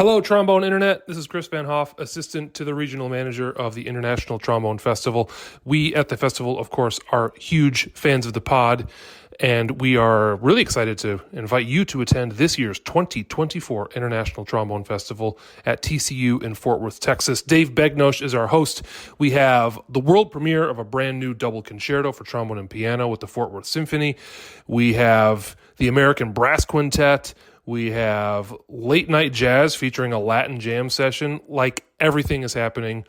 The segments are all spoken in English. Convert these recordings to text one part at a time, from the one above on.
Hello, Trombone Internet. This is Chris Van Hoff, assistant to the regional manager of the International Trombone Festival. We at the festival, of course, are huge fans of the pod, and we are really excited to invite you to attend this year's 2024 International Trombone Festival at TCU in Fort Worth, Texas. Dave Begnosh is our host. We have the world premiere of a brand new double concerto for trombone and piano with the Fort Worth Symphony. We have the American Brass Quintet. We have late night jazz featuring a Latin jam session. Like, everything is happening.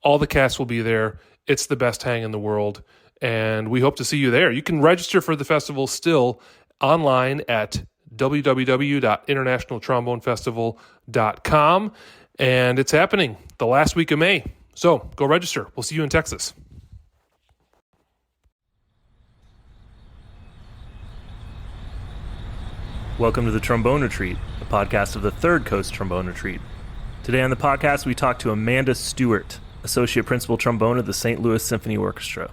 All the cast will be there. It's the best hang in the world, and we hope to see you there. You can register for the festival still online at www.internationaltrombonefestival.com, and it's happening the last week of May. So go register. We'll see you in Texas. Welcome to the Trombone Retreat, a podcast of the Third Coast Trombone Retreat. Today on the podcast, we talk to Amanda Stewart, Associate Principal Trombone of the St. Louis Symphony Orchestra.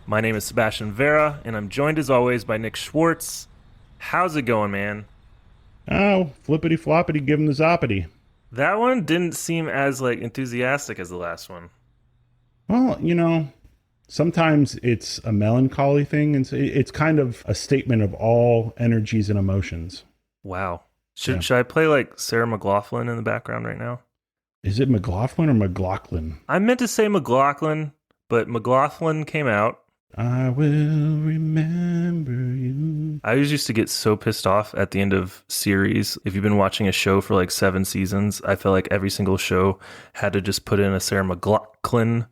My name is Sebastian Vera, and I'm joined as always by Nick Schwartz. How's it going, man? Oh, flippity-floppity, give him the zoppity. That one didn't seem as enthusiastic as the last one. Well, sometimes it's a melancholy thing, and it's kind of a statement of all energies and emotions. Wow. Should I play Sarah McLachlan in the background right now? Is it McLaughlin or McLaughlin? I meant to say McLaughlin, but McLaughlin came out. I will remember you. I always used to get so pissed off at the end of series. If you've been watching a show for 7 seasons, I feel like every single show had to just put in a Sarah McLachlan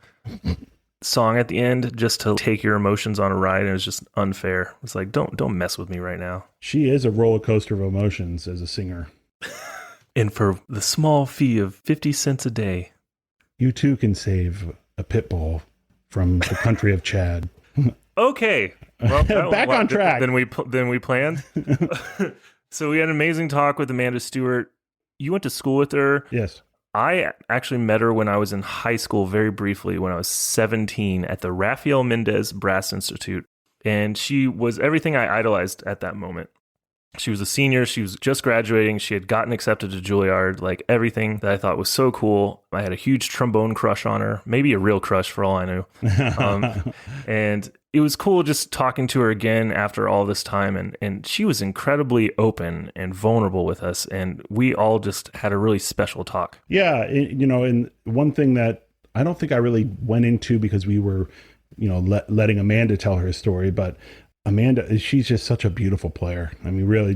song at the end just to take your emotions on a ride, and it was just unfair. It's like, don't mess with me right now. She is a roller coaster of emotions as a singer. And for the small fee of 50 cents a day, you too can save a pit bull from the country of Chad. Okay. Well, back on track. Than we planned. So we had an amazing talk with Amanda Stewart. You went to school with her. Yes. I actually met her when I was in high school, very briefly, when I was 17 at the Rafael Mendez Brass Institute. And she was everything I idolized at that moment. She was a senior. She was just graduating. She had gotten accepted to Juilliard, everything that I thought was so cool. I had a huge trombone crush on her, maybe a real crush for all I knew. And it was cool just talking to her again after all this time. And she was incredibly open and vulnerable with us. And we all just had a really special talk. Yeah. And one thing that I don't think I really went into because we were, letting Amanda tell her story, but Amanda, she's just such a beautiful player. I mean, really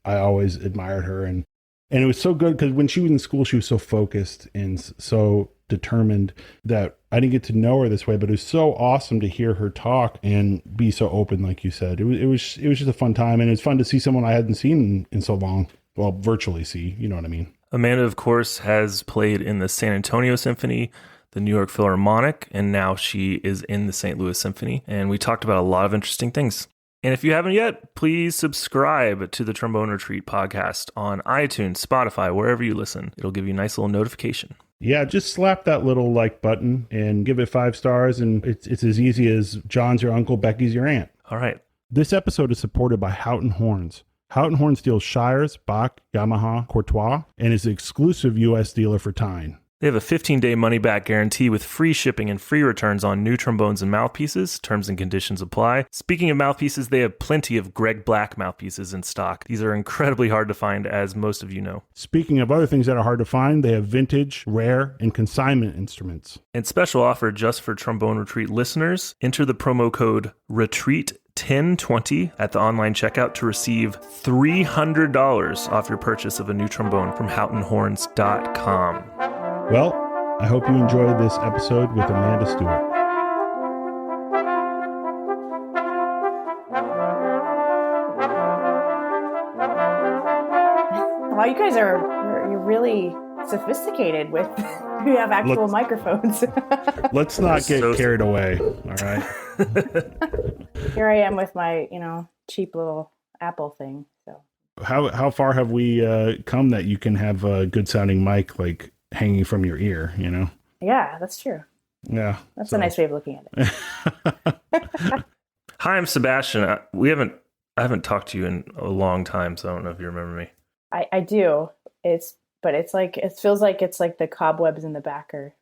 I always admired her. And it was so good because when she was in school, she was so focused and so determined that I didn't get to know her this way, but it was so awesome to hear her talk and be so open, like you said. It was just a fun time, and it's fun to see someone I hadn't seen in so long. Well, virtually see, you know what I mean? Amanda, of course, has played in the San Antonio Symphony, the New York Philharmonic, and now she is in the St. Louis Symphony. And we talked about a lot of interesting things. And if you haven't yet, please subscribe to the Trombone Retreat podcast on iTunes, Spotify, wherever you listen. It'll give you a nice little notification. Yeah, just slap that little like button and give it 5 stars. And it's as easy as John's your uncle, Becky's your aunt. All right. This episode is supported by Houghton Horns. Houghton Horns deals Shires, Bach, Yamaha, Courtois, and is the exclusive U.S. dealer for Tyne. They have a 15-day money-back guarantee with free shipping and free returns on new trombones and mouthpieces. Terms and conditions apply. Speaking of mouthpieces, they have plenty of Greg Black mouthpieces in stock. These are incredibly hard to find, as most of you know. Speaking of other things that are hard to find, they have vintage, rare, and consignment instruments. And special offer just for Trombone Retreat listeners. Enter the promo code RETREAT1020 at the online checkout to receive $300 off your purchase of a new trombone from HoughtonHorns.com. Well, I hope you enjoyed this episode with Amanda Stewart. Wow, you guys you're really sophisticated with you have actual microphones. Let's not get carried away, all right? Here I am with my, cheap little Apple thing. So how far have we come that you can have a good sounding mic hanging from your ear, Yeah, that's true. Yeah. That's a nice way of looking at it. Hi, I'm Sebastian. I haven't talked to you in a long time, so I don't know if you remember me. I do. It's but it feels like it's like the cobwebs in the back are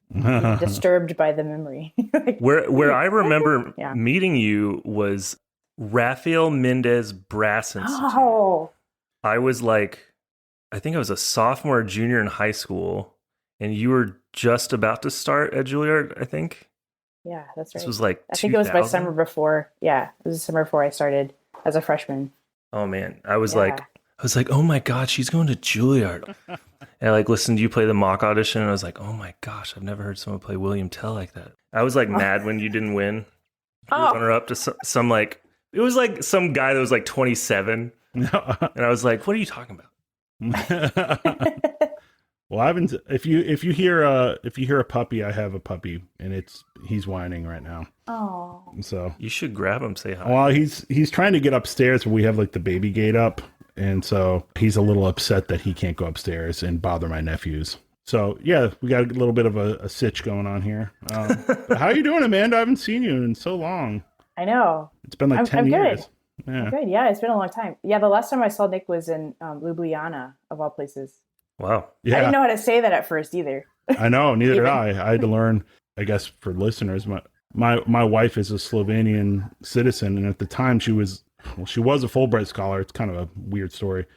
disturbed by the memory. Where I remember Yeah. meeting you was Rafael Mendez Brass Institute. Oh, I was like, I think I was a sophomore or junior in high school, and you were just about to start at Juilliard, I think. yeah, that's right. This was like I think it was my 2000? summer before. Yeah, it was the summer before I started as a freshman. Oh man, I was Yeah. like, oh my God, she's going to Juilliard. And I like listened to you play the mock audition, and I was like, oh my gosh, I've never heard someone play William Tell like that. I was like mad when you didn't win. You were runner up to some like, it was like some guy that was like 27. And I was like, what are you talking about? Well, I haven't. If you hear a puppy, I have a puppy, and he's whining right now. Oh, So You should grab him, say hi. well, he's trying to get upstairs, but we have like the baby gate up, and so he's a little upset that he can't go upstairs and bother my nephews. So yeah, we got a little bit of a sitch going on here. But how you doing, Amanda? I haven't seen you in so long. I know. It's been like 10 I'm years. good. Yeah. Good. Yeah, it's been a long time. Yeah, the last time I saw Nick was in Ljubljana, of all places. Wow. I didn't Yeah, know how to say that at first either. I know. Neither did Even- I. I had to learn. I guess for listeners, my wife is a Slovenian citizen, and at the time she was a Fulbright scholar. It's kind of a weird story.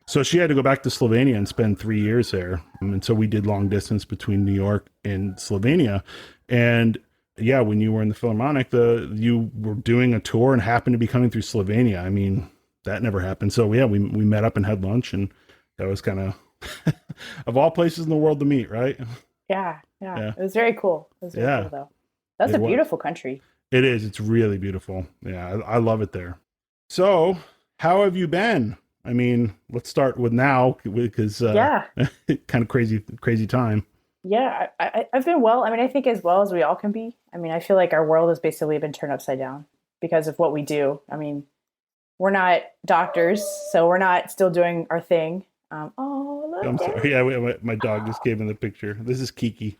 So she had to go back to Slovenia and spend 3 years there. And so we did long distance between New York and Slovenia. And yeah, when you were in the Philharmonic, you were doing a tour and happened to be coming through Slovenia. I mean, that never happened. So yeah, we met up and had lunch, and that was kind of of all places in the world to meet, right? Yeah. Yeah. It was very cool. It was very Yeah. cool, though. That's It a was. beautiful country. It is. It's really beautiful. Yeah, I love it there. So, how have you been? I mean, let's start with now because Yeah. kind of crazy time. Yeah, I've been well. I mean, I think as well as we all can be. I mean, I feel like our world has basically been turned upside down because of what we do. I mean, we're not doctors, so we're not still doing our thing. Look, I'm there. sorry. Yeah, my dog just gave me the picture. This is Kiki.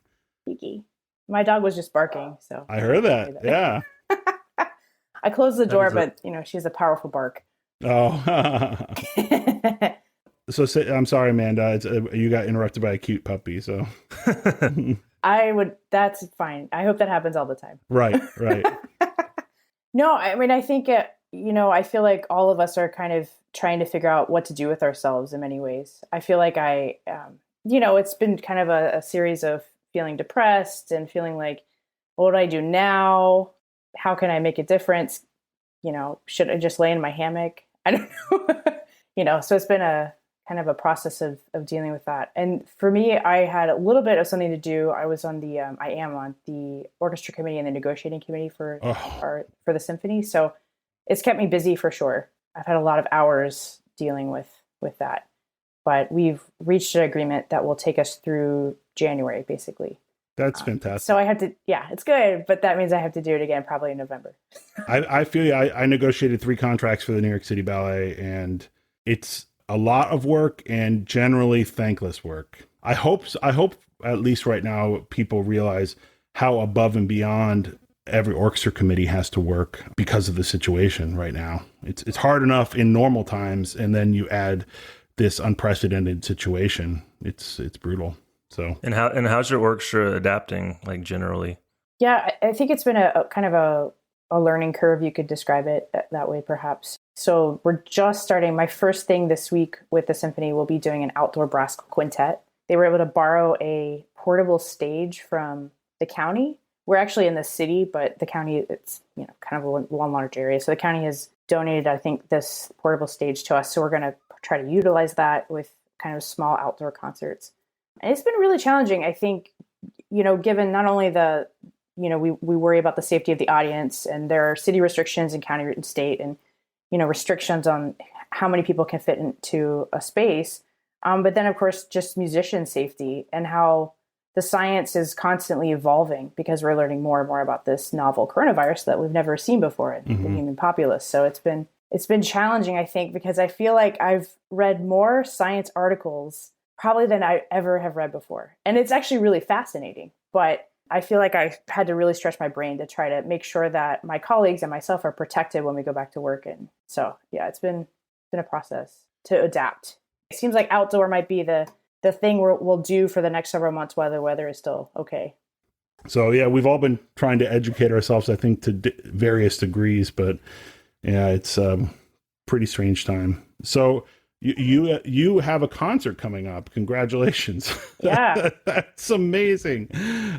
Kiki. My dog was just barking, so I heard that. Yeah. I closed the door, is a- but she's a powerful bark. Oh. So I'm sorry, Amanda. You got interrupted by a cute puppy. So That's fine. I hope that happens all the time. right. No, I mean, I think I feel like all of us are kind of trying to figure out what to do with ourselves in many ways. I feel like it's been kind of a series of feeling depressed and feeling like, what do I do now? How can I make a difference? Should I just lay in my hammock? I don't know. So it's been a kind of a process of dealing with that. And for me, I had a little bit of something to do. I was on I am on the orchestra committee and the negotiating committee for the symphony. So it's kept me busy for sure. I've had a lot of hours dealing with that, but we've reached an agreement that will take us through January, basically. That's fantastic. So I have to, it's good, but that means I have to do it again probably in November. I feel you. I negotiated 3 contracts for the New York City Ballet, and it's a lot of work and generally thankless work. I hope at least right now people realize how above and beyond every orchestra committee has to work because of the situation right now. It's hard enough in normal times, and then you add this unprecedented situation. It's brutal. So And how's your orchestra adapting, like generally? Yeah, I think it's been a kind of a learning curve. You could describe it that way, perhaps. So we're just starting. My first thing this week with the symphony will be doing an outdoor brass quintet. They were able to borrow a portable stage from the county. We're actually in the city, but the county, it's kind of one large area. So the county has donated, I think, this portable stage to us. So we're going to try to utilize that with kind of small outdoor concerts. And it's been really challenging, I think, given not only we worry about the safety of the audience, and there are city restrictions in county and state, and, restrictions on how many people can fit into a space. But then, of course, just musician safety and how the science is constantly evolving because we're learning more and more about this novel coronavirus that we've never seen before in the human populace. So it's been challenging, I think, because I feel like I've read more science articles probably than I ever have read before. And it's actually really fascinating. But I feel like I had to really stretch my brain to try to make sure that my colleagues and myself are protected when we go back to work. And so, yeah, it's been a process to adapt. It seems like outdoor might be the the thing we'll do for the next several months while the weather is still okay. So yeah, we've all been trying to educate ourselves, I think, to various degrees, but yeah, it's pretty strange time. So you have a concert coming up. Congratulations. Yeah. That's amazing.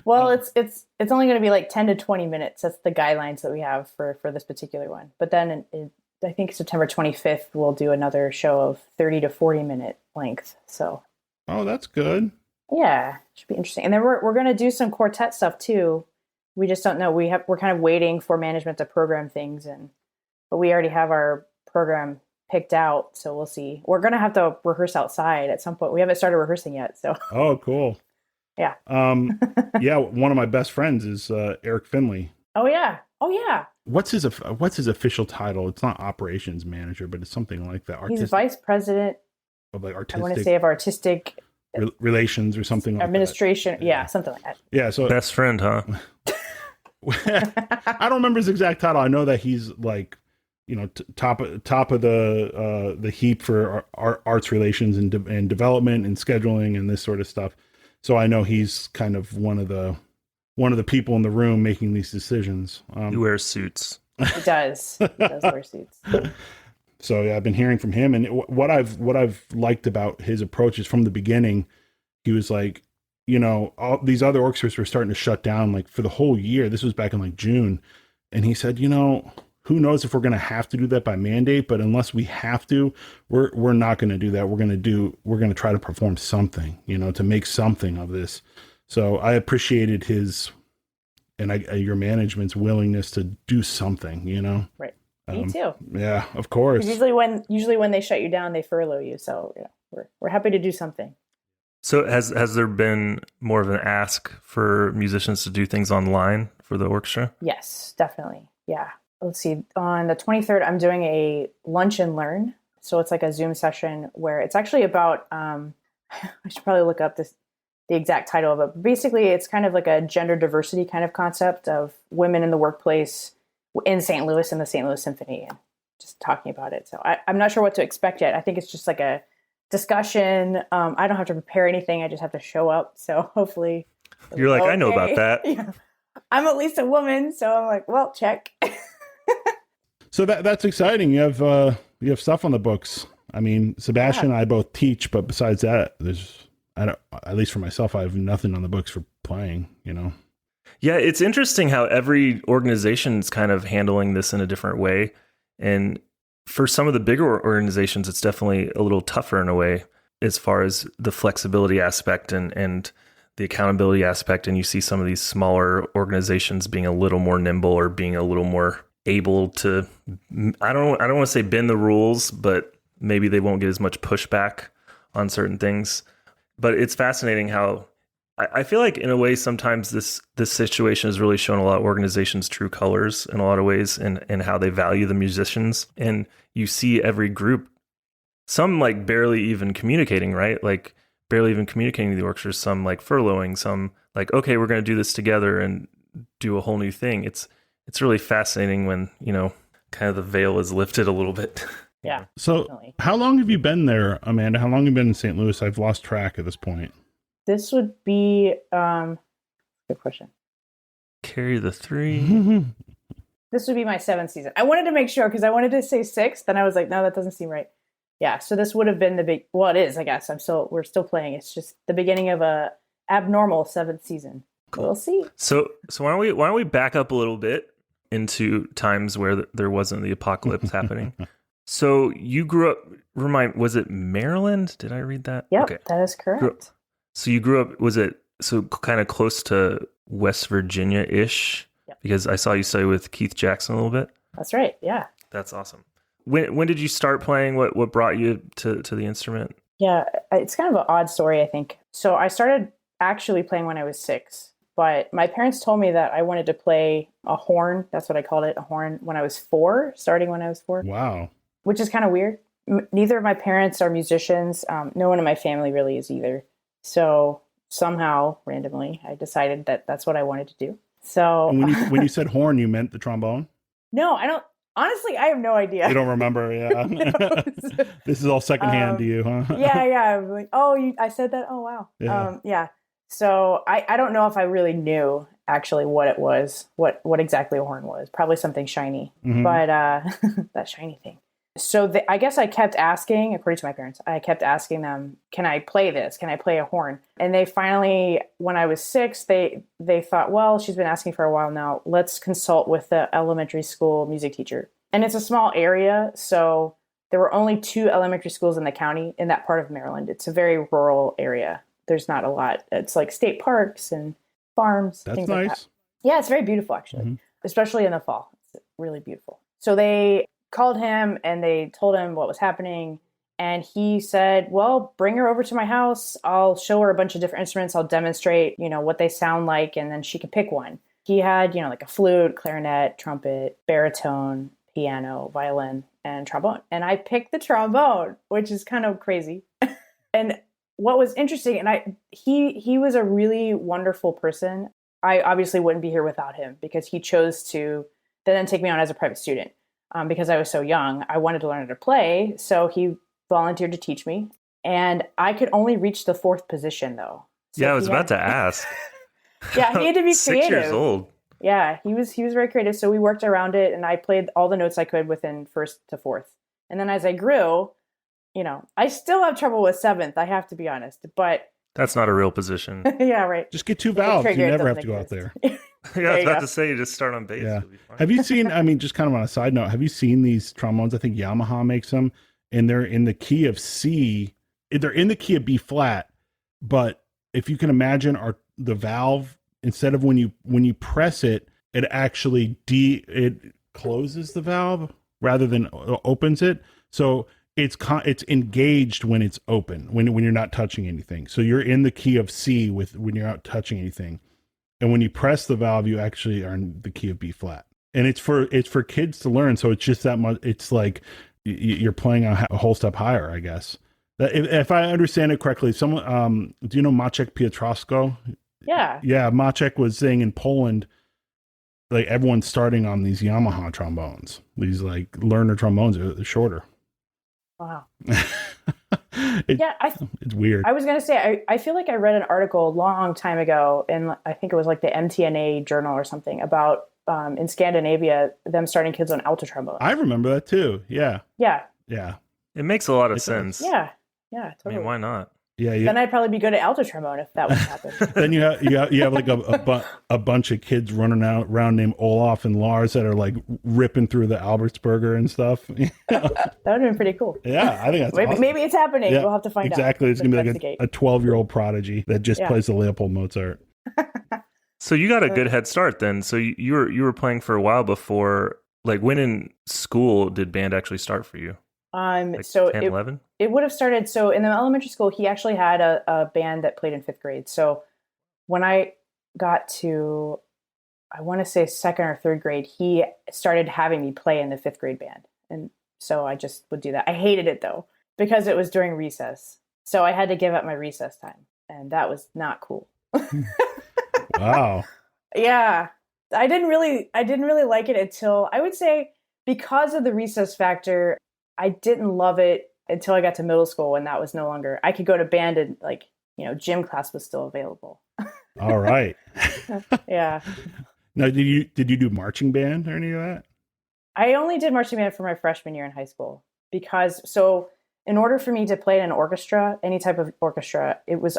Well, it's only going to be like 10 to 20 minutes. That's the guidelines that we have for this particular one. But then I think September 25th, we'll do another show of 30 to 40 minute length. So. Oh, that's good. Yeah, should be interesting. And then we're going to do some quartet stuff too. We just don't know. We're kind of waiting for management to program things, but we already have our program picked out, so we'll see. We're going to have to rehearse outside at some point. We haven't started rehearsing yet, so. Oh, cool. Yeah. Yeah, one of my best friends is Eric Finley. Oh yeah. What's his official title? It's not operations manager, but it's something like that. He's vice president of like artistic. I want to say of artistic relations or something like administration. That. Yeah, something like that. Yeah. So best friend, huh? I don't remember his exact title. I know that he's like, top of the heap for arts relations and development and scheduling and this sort of stuff. So I know he's kind of one of the people in the room making these decisions. He wears suits. He does. He does wear suits. So yeah, I've been hearing from him, and what I've liked about his approach is from the beginning, he was like, all these other orchestras were starting to shut down like for the whole year. This was back in like June, and he said, who knows if we're going to have to do that by mandate, but unless we have to, we're not going to do that. We're going to try to perform something, to make something of this. So I appreciated his and your management's willingness to do something, Right. Me too. Yeah, of course. Usually when they shut you down, they furlough you. So we're happy to do something. So has there been more of an ask for musicians to do things online for the orchestra? Yes, definitely. Yeah. Let's see. On the 23rd, I'm doing a lunch and learn. So it's like a Zoom session where it's actually about, I should probably look up the exact title of it. But basically, it's kind of like a gender diversity kind of concept of women in the workplace in St. Louis and the St. Louis Symphony, and just talking about it. So I'm not sure what to expect yet. I think it's just like a discussion. I don't have to prepare anything. I just have to show up. So hopefully you're like, okay. I know about that. Yeah. I'm at least a woman. So I'm like, well, check. So that's exciting. You have stuff on the books. I mean, Sebastian and I both teach, but besides that, at least for myself, I have nothing on the books for playing, Yeah, it's interesting how every organization is kind of handling this in a different way. And for some of the bigger organizations, it's definitely a little tougher in a way as far as the flexibility aspect and the accountability aspect. And you see some of these smaller organizations being a little more nimble or being a little more able to, I don't want to say bend the rules, but maybe they won't get as much pushback on certain things. But it's fascinating how I feel like in a way, sometimes this situation has really shown a lot of organizations' true colors in a lot of ways and how they value the musicians. And you see every group, some like barely even communicating, right? Like barely even communicating to the orchestra, some like furloughing, some like, okay, we're going to do this together and do a whole new thing. It's really fascinating when, kind of the veil is lifted a little bit. Yeah. So definitely. How long have you been there, Amanda? How long have you been in St. Louis? I've lost track at this point. This would be good question. Carry the 3. This would be my 7th season. I wanted to make sure because I wanted to say 6th, then I was like, no, that doesn't seem right. Yeah, so this would have been it is, I guess. We're still playing. It's just the beginning of a abnormal 7th season. Cool. We'll see. So why don't we back up a little bit into times where there wasn't the apocalypse happening? So you grew up. Was it Maryland? Did I read that? Yep, okay. That is correct. So you grew up, was it kind of close to West Virginia-ish? Yep. Because I saw you study with Keith Jackson a little bit. That's right, yeah. That's awesome. When did you start playing? What brought you to the instrument? Yeah, it's kind of an odd story, I think. So I started actually playing when I was 6, but my parents told me that I wanted to play a horn. That's what I called it, a horn, when I was 4, starting when I was 4. Wow. Which is kind of weird. Neither of my parents are musicians. No one in my family really is either. So somehow, randomly, I decided that that's what I wanted to do. So and when you said horn, you meant the trombone? No, I don't. Honestly, I have no idea. You don't remember, yeah. No. This is all secondhand to you, huh? Yeah. I'm like, oh, I said that? Oh, wow. Yeah. So I don't know if I really knew actually what it was, what exactly a horn was. Probably something shiny, but that shiny thing. So I guess I kept asking, according to my parents, I kept asking them, can I play this? Can I play a horn? And they finally, when I was 6, they thought, well, she's been asking for a while now. Let's consult with the elementary school music teacher. And it's a small area, so there were only 2 elementary schools in the county in that part of Maryland. It's a very rural area. There's not a lot. It's like state parks and farms. That's things nice. like that. Yeah, it's very beautiful, actually, especially in the fall. It's really beautiful. So they called him and they told him what was happening. And he said, well, bring her over to my house. I'll show her a bunch of different instruments. I'll demonstrate, what they sound like. And then she can pick one. He had, like a flute, clarinet, trumpet, baritone, piano, violin, and trombone. And I picked the trombone, which is kind of crazy. And what was interesting, and he was a really wonderful person. I obviously wouldn't be here without him because he chose to then take me on as a private student. Because I was so young, I wanted to learn how to play. So he volunteered to teach me. And I could only reach the 4th position, though. So yeah, I was about to ask. Yeah, he had to be 6 creative. years old. Yeah, he was very creative. So we worked around it, and I played all the notes I could within 1st to 4th. And then as I grew, I still have trouble with 7th, I have to be honest. But that's not a real position. Yeah, right. Just get 2 valves. You never have to go out there. Yeah, I was about to say, you just start on bass. Yeah. Have you seen, just kind of on a side note, have you seen these trombones? I think Yamaha makes them, and they're in the key of C. They're in the key of B flat, but if you can imagine the valve, instead of when you press it, it actually it closes the valve rather than opens it. So it's engaged when it's open, when you're not touching anything. So you're in the key of C when you're not touching anything. And when you press the valve, you actually are in the key of B flat. And it's for kids to learn. So it's just that much. It's like you're playing a whole step higher, I guess. If I understand it correctly, someone, do you know Maciek Piotrowski? Yeah. Yeah. Maciek was saying in Poland, like everyone's starting on these Yamaha trombones, these like learner trombones. They're shorter. Wow. It's weird. I was going to say, I feel like I read an article a long time ago, and I think it was like the MTNA journal or something about in Scandinavia, them starting kids on alto trombone. I remember that too. Yeah. Yeah. Yeah. It makes a lot of sense. Yeah. Yeah. Totally. I mean, why not? Yeah. Then I'd probably be good at alto trombone if that would happen. Then you have like a bunch of kids running around named Olaf and Lars that are like ripping through the Albertsburger and stuff. That would have been pretty cool. Yeah, I think that's awesome. Maybe it's happening. Yeah, we'll have to find out. Exactly. It's going to be like a 12-year-old prodigy that just plays the Leopold Mozart. So you got a good head start then. So you were playing for a while before, like when in school did band actually start for you? Like So 10, 11? It would have started. So in the elementary school, he actually had a band that played in 5th grade. So when I got to, I want to say 2nd or 3rd grade, he started having me play in the 5th grade band. And so I just would do that. I hated it though, because it was during recess. So I had to give up my recess time, and that was not cool. Wow. Yeah. I didn't really like it until, I would say, because of the recess factor, I didn't love it until I got to middle school, when that was no longer, I could go to band and gym class was still available. All right. Yeah. Now, did you do marching band or any of that? I only did marching band for my freshman year in high school so in order for me to play in an orchestra, any type of orchestra, it was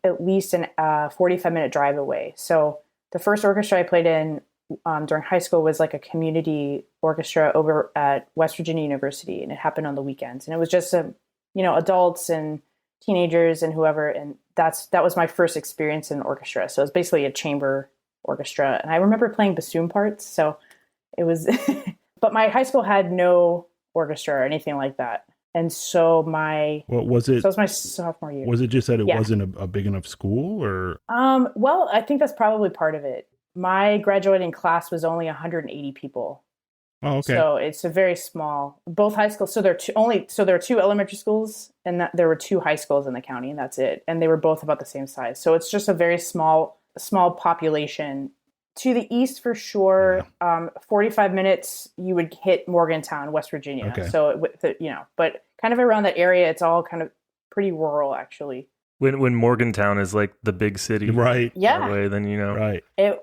at least a 45-minute drive away. So the first orchestra I played in during high school was like a community orchestra over at West Virginia University, and it happened on the weekends. And it was just adults and teenagers and whoever, and that was my first experience in an orchestra. So it was basically a chamber orchestra, and I remember playing bassoon parts. So it was, but my high school had no orchestra or anything like that. And so what was it? So it was my sophomore year. Was it just that it wasn't a big enough school, or? Well, I think that's probably part of it. My graduating class was only 180 people. Oh, okay. So it's a very small, both high schools. So there are 2 elementary schools, and there were 2 high schools in the county, and that's it. And they were both about the same size. So it's just a very small population To the east for sure. 45 minutes, you would hit Morgantown, West Virginia. Okay. So, but kind of around that area, it's all kind of pretty rural, actually. When Morgantown is like the big city, Right. Yeah. that way, then Right. It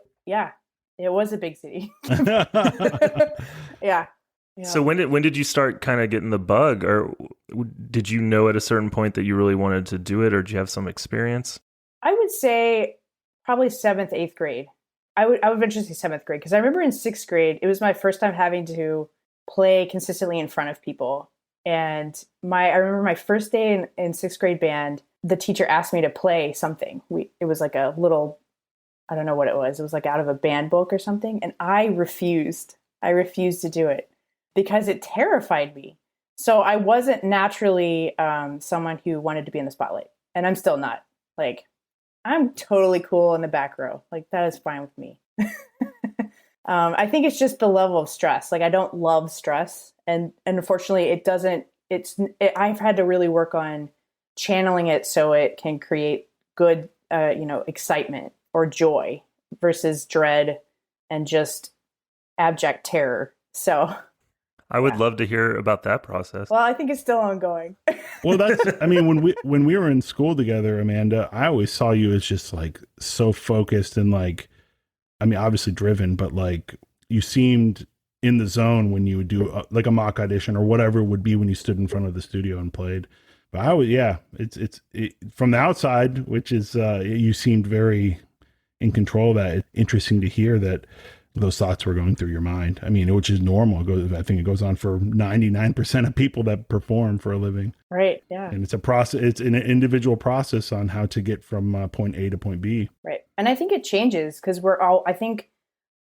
was a big city. Yeah. So when did you start kind of getting the bug, or did you know at a certain point that you really wanted to do it, or did you have some experience? I would say probably 7th, 8th grade. I would venture to say 7th grade, because I remember in 6th grade, it was my first time having to play consistently in front of people. And I remember my first day in 6th grade band, the teacher asked me to play something. It was like a little, I don't know what it was. It was like out of a band book or something. And I refused. I refused to do it because it terrified me. So I wasn't naturally someone who wanted to be in the spotlight. And I'm still not. Like, I'm totally cool in the back row. Like, that is fine with me. I think it's just the level of stress. Like, I don't love stress. And unfortunately, I've had to really work on channeling it so it can create good, excitement or joy versus dread and just abject terror. So I would love to hear about that process. well, I think it's still ongoing. Well, when we were in school together, Amanda, I always saw you as just like so focused and like, I mean, obviously driven, but like you seemed in the zone when you would do like a mock audition or whatever it would be when you stood in front of the studio and played. But I would, it's from the outside, which is you seemed very in control of that. It's interesting to hear that those thoughts were going through your mind. I mean, which is normal. I think it goes on for 99% of people that perform for a living. Right. Yeah. And it's a process. It's an individual process on how to get from point A to point B. Right. And I think it changes because I think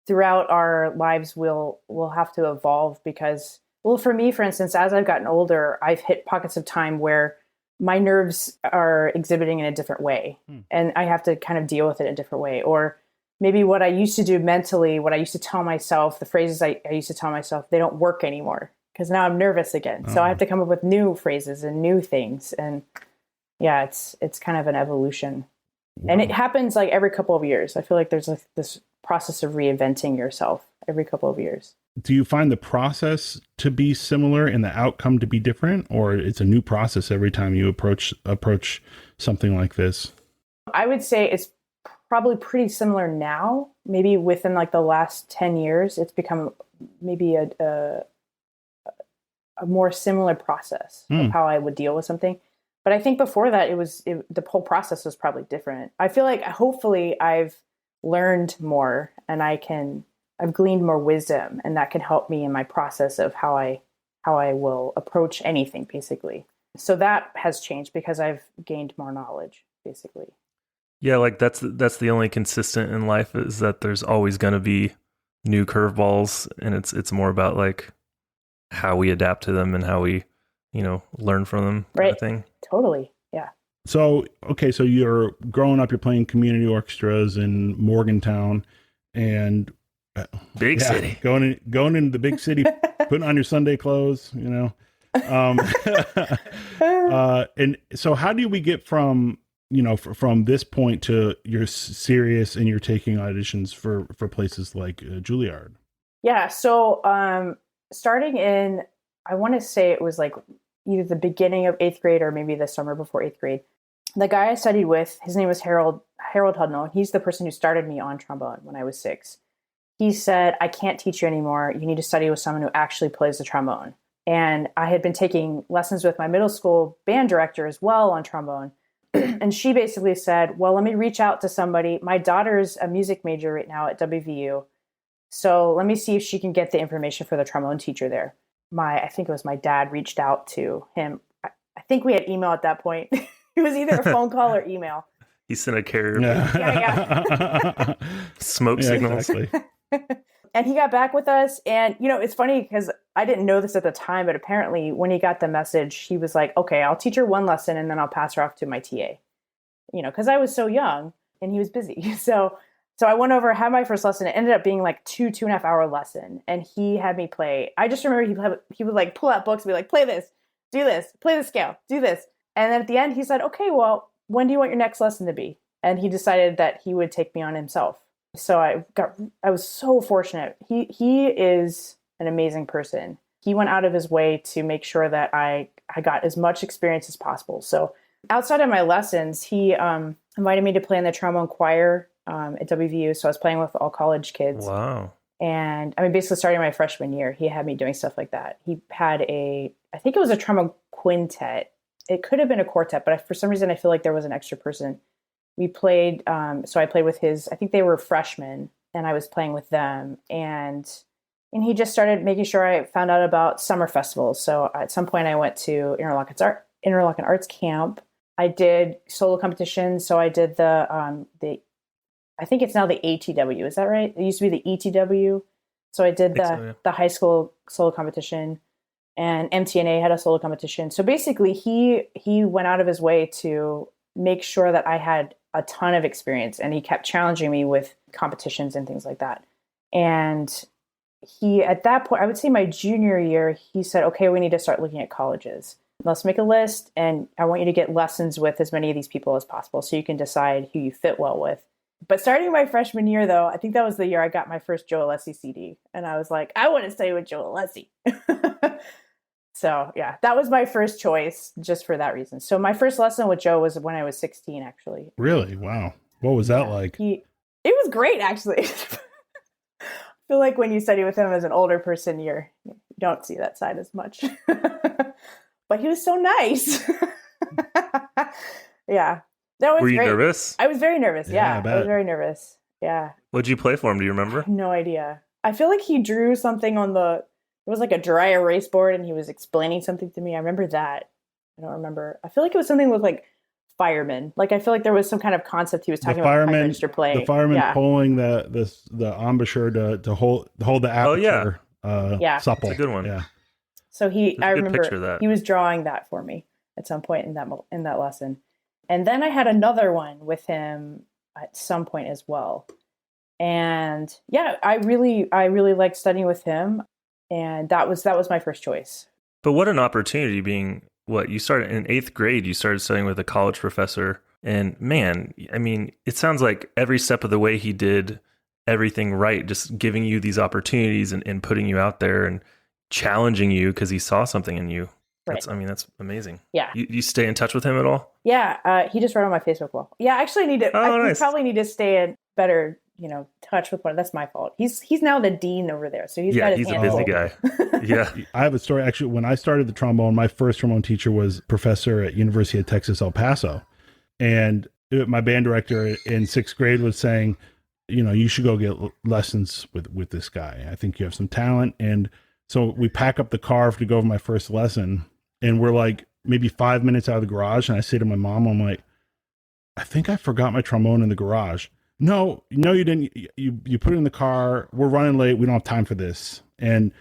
throughout our lives, we'll have to evolve because, well, for me, for instance, as I've gotten older, I've hit pockets of time where my nerves are exhibiting in a different way and I have to kind of deal with it in a different way. Or maybe what I used to do mentally, what I used to tell myself, the phrases I used to tell myself, they don't work anymore because now I'm nervous again. So I have to come up with new phrases and new things. And yeah, it's kind of an evolution. Wow. And it happens like every couple of years. I feel like there's this process of reinventing yourself every couple of years. Do you find the process to be similar and the outcome to be different, or it's a new process every time you approach something like this? I would say it's probably pretty similar now. Maybe within like the last 10 years, it's become maybe a more similar process of how I would deal with something. But I think before that, the whole process was probably different. I feel like hopefully I've learned more and I've gleaned more wisdom, and that can help me in my process of how I will approach anything, basically. So that has changed because I've gained more knowledge, basically. Yeah, like that's the only consistent in life is that there's always going to be new curveballs, and it's more about like how we adapt to them and how we, learn from them. Right. Kind of thing. Totally. Yeah. So, okay. So you're growing up, you're playing community orchestras in Morgantown and big city, going into the big city, putting on your Sunday clothes, and so how do we get from this point to you're serious and you're taking auditions for places like Juilliard? Yeah. So, starting in, I want to say it was like either the beginning of 8th grade or maybe the summer before 8th grade. The guy I studied with, his name was Harold Hudnall. He's the person who started me on trombone when I was 6. He said, I can't teach you anymore. You need to study with someone who actually plays the trombone. And I had been taking lessons with my middle school band director as well on trombone. And she basically said, well, let me reach out to somebody. My daughter's a music major right now at WVU. So let me see if she can get the information for the trombone teacher there. I think it was my dad reached out to him. I think we had email at that point. It was either a phone call or email. He sent a carrier. Yeah. Smoke signals. Exactly. And he got back with us. And, it's funny because I didn't know this at the time, but apparently when he got the message, he was like, okay, I'll teach her one lesson and then I'll pass her off to my TA, because I was so young and he was busy. So I went over, had my first lesson. It ended up being like 2.5 hour lesson. And he had me play. I just remember he would like pull out books and be like, play this, do this, play the scale, do this. And then at the end he said, okay, well, when do you want your next lesson to be? And he decided that he would take me on himself. So I was so fortunate. He is an amazing person. He went out of his way to make sure that I got as much experience as possible. So outside of my lessons, he invited me to play in the trombone choir at WVU. So I was playing with all college kids. Wow. And I mean, basically starting my freshman year, he had me doing stuff like that. He had I think it was a trombone quintet. It could have been a quartet, but for some reason, I feel like there was an extra person. We played, so I played with I think they were freshmen, and I was playing with them. And he just started making sure I found out about summer festivals. So at some point I went to Interlochen Arts Camp. I did solo competitions. So I did I think it's now the ATW. Is that right? It used to be the ETW. So I did the high school solo competition, and MTNA had a solo competition. So basically he went out of his way to make sure that I had a ton of experience, and he kept challenging me with competitions and things like that. And he, at that point, I would say my junior year, he said, okay, we need to start looking at colleges. Let's make a list, and I want you to get lessons with as many of these people as possible so you can decide who you fit well with. But starting my freshman year, though, I think that was the year I got my first Joe Alessi CD. And I was like, I want to study with Joe Alessi. So, yeah, that was my first choice just for that reason. So my first lesson with Joe was when I was 16, actually. Really? Wow. What was that like? It was great, actually. I feel like when you study with him as an older person, you don't see that side as much. But he was so nice. Yeah. That was Were you great. nervous? I was very nervous. Yeah, I was very nervous. Yeah. What'd you play for him? Do you remember? No idea. I feel like he drew something it was like a dry erase board, and he was explaining something to me. I remember that. I don't remember. I feel like it was something with like firemen. Like I feel like there was some kind of concept he was talking about. Register playing. The fireman pulling the embouchure to hold the aperture. Supple. That's a good one. Yeah. So I remember he was drawing that for me at some point in that lesson. And then I had another one with him at some point as well. And yeah, I really liked studying with him. And that was my first choice. But what an opportunity being you started in 8th grade, you started studying with a college professor. And man, I mean, it sounds like every step of the way he did everything right, just giving you these opportunities and putting you out there and challenging you because he saw something in you. Right. That's amazing. Yeah. You stay in touch with him at all? Yeah. He just wrote on my Facebook wall. Yeah, I actually need to. I probably need to stay in better, touch with one. That's my fault. He's now the dean over there, so he's got his hands a busy full. guy. Yeah. I have a story. Actually, when I started the trombone, my first trombone teacher was professor at University of Texas, El Paso, and my band director in 6th grade was saying, you should go get lessons with this guy. I think you have some talent. And so we pack up the car to go for my first lesson. And we're like maybe 5 minutes out of the garage. And I say to my mom, I'm like, I think I forgot my trombone in the garage. No, you didn't. You put it in the car. We're running late. We don't have time for this. And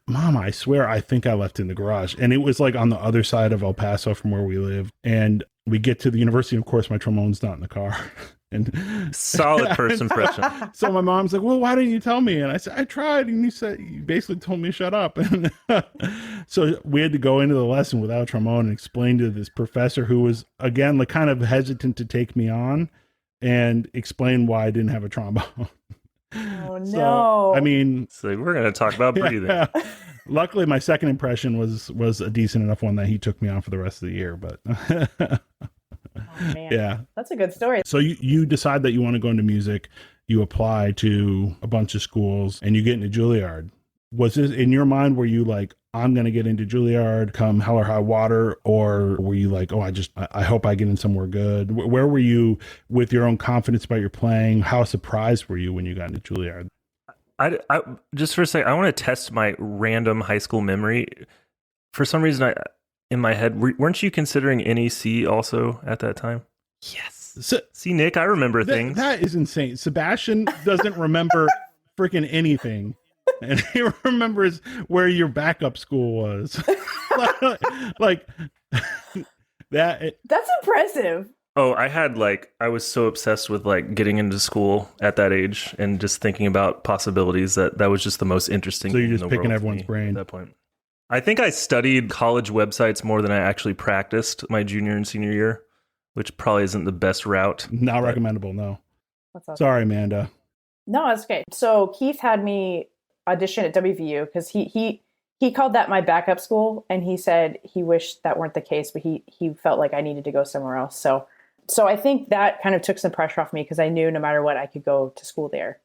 Mom, I swear, I think I left it in the garage. And it was like on the other side of El Paso from where we live. And we get to the university. And of course, my trombone's not in the car. And solid first impression. So my mom's like, well, why didn't you tell me? And I said, I tried. And you basically told me to shut up. And so we had to go into the lesson without a trombone and explain to this professor who was, again, like kind of hesitant to take me on and explain why I didn't have a trombone. Oh, no. So, I mean, so we're going to talk about breathing. Yeah. Luckily, my second impression was a decent enough one that he took me on for the rest of the year. But oh, man. Yeah, that's a good story. So you decide that you want to go into music. You apply to a bunch of schools and you get into Juilliard. Was this in your mind? Were you like, I'm going to get into Juilliard come hell or high water? Or were you like, oh, I hope I get in somewhere good? Where were you with your own confidence about your playing? How surprised were you when you got into Juilliard? I just for a second, I want to test my random high school memory. For some reason, in my head, weren't you considering NEC also at that time? Yes. So, see, Nick, I remember things. That is insane. Sebastian doesn't remember freaking anything. And he remembers where your backup school was. like that. That's impressive. Oh, I was so obsessed with like getting into school at that age and just thinking about possibilities that was just the most interesting. So you're just picking everyone's brain at that point. I think I studied college websites more than I actually practiced my junior and senior year, which probably isn't the best route. Not recommendable. No. That's awesome. Sorry, Amanda. No, that's great. So Keith had me audition at WVU because he called that my backup school, and he said he wished that weren't the case, but he felt like I needed to go somewhere else. So I think that kind of took some pressure off me because I knew no matter what I could go to school there.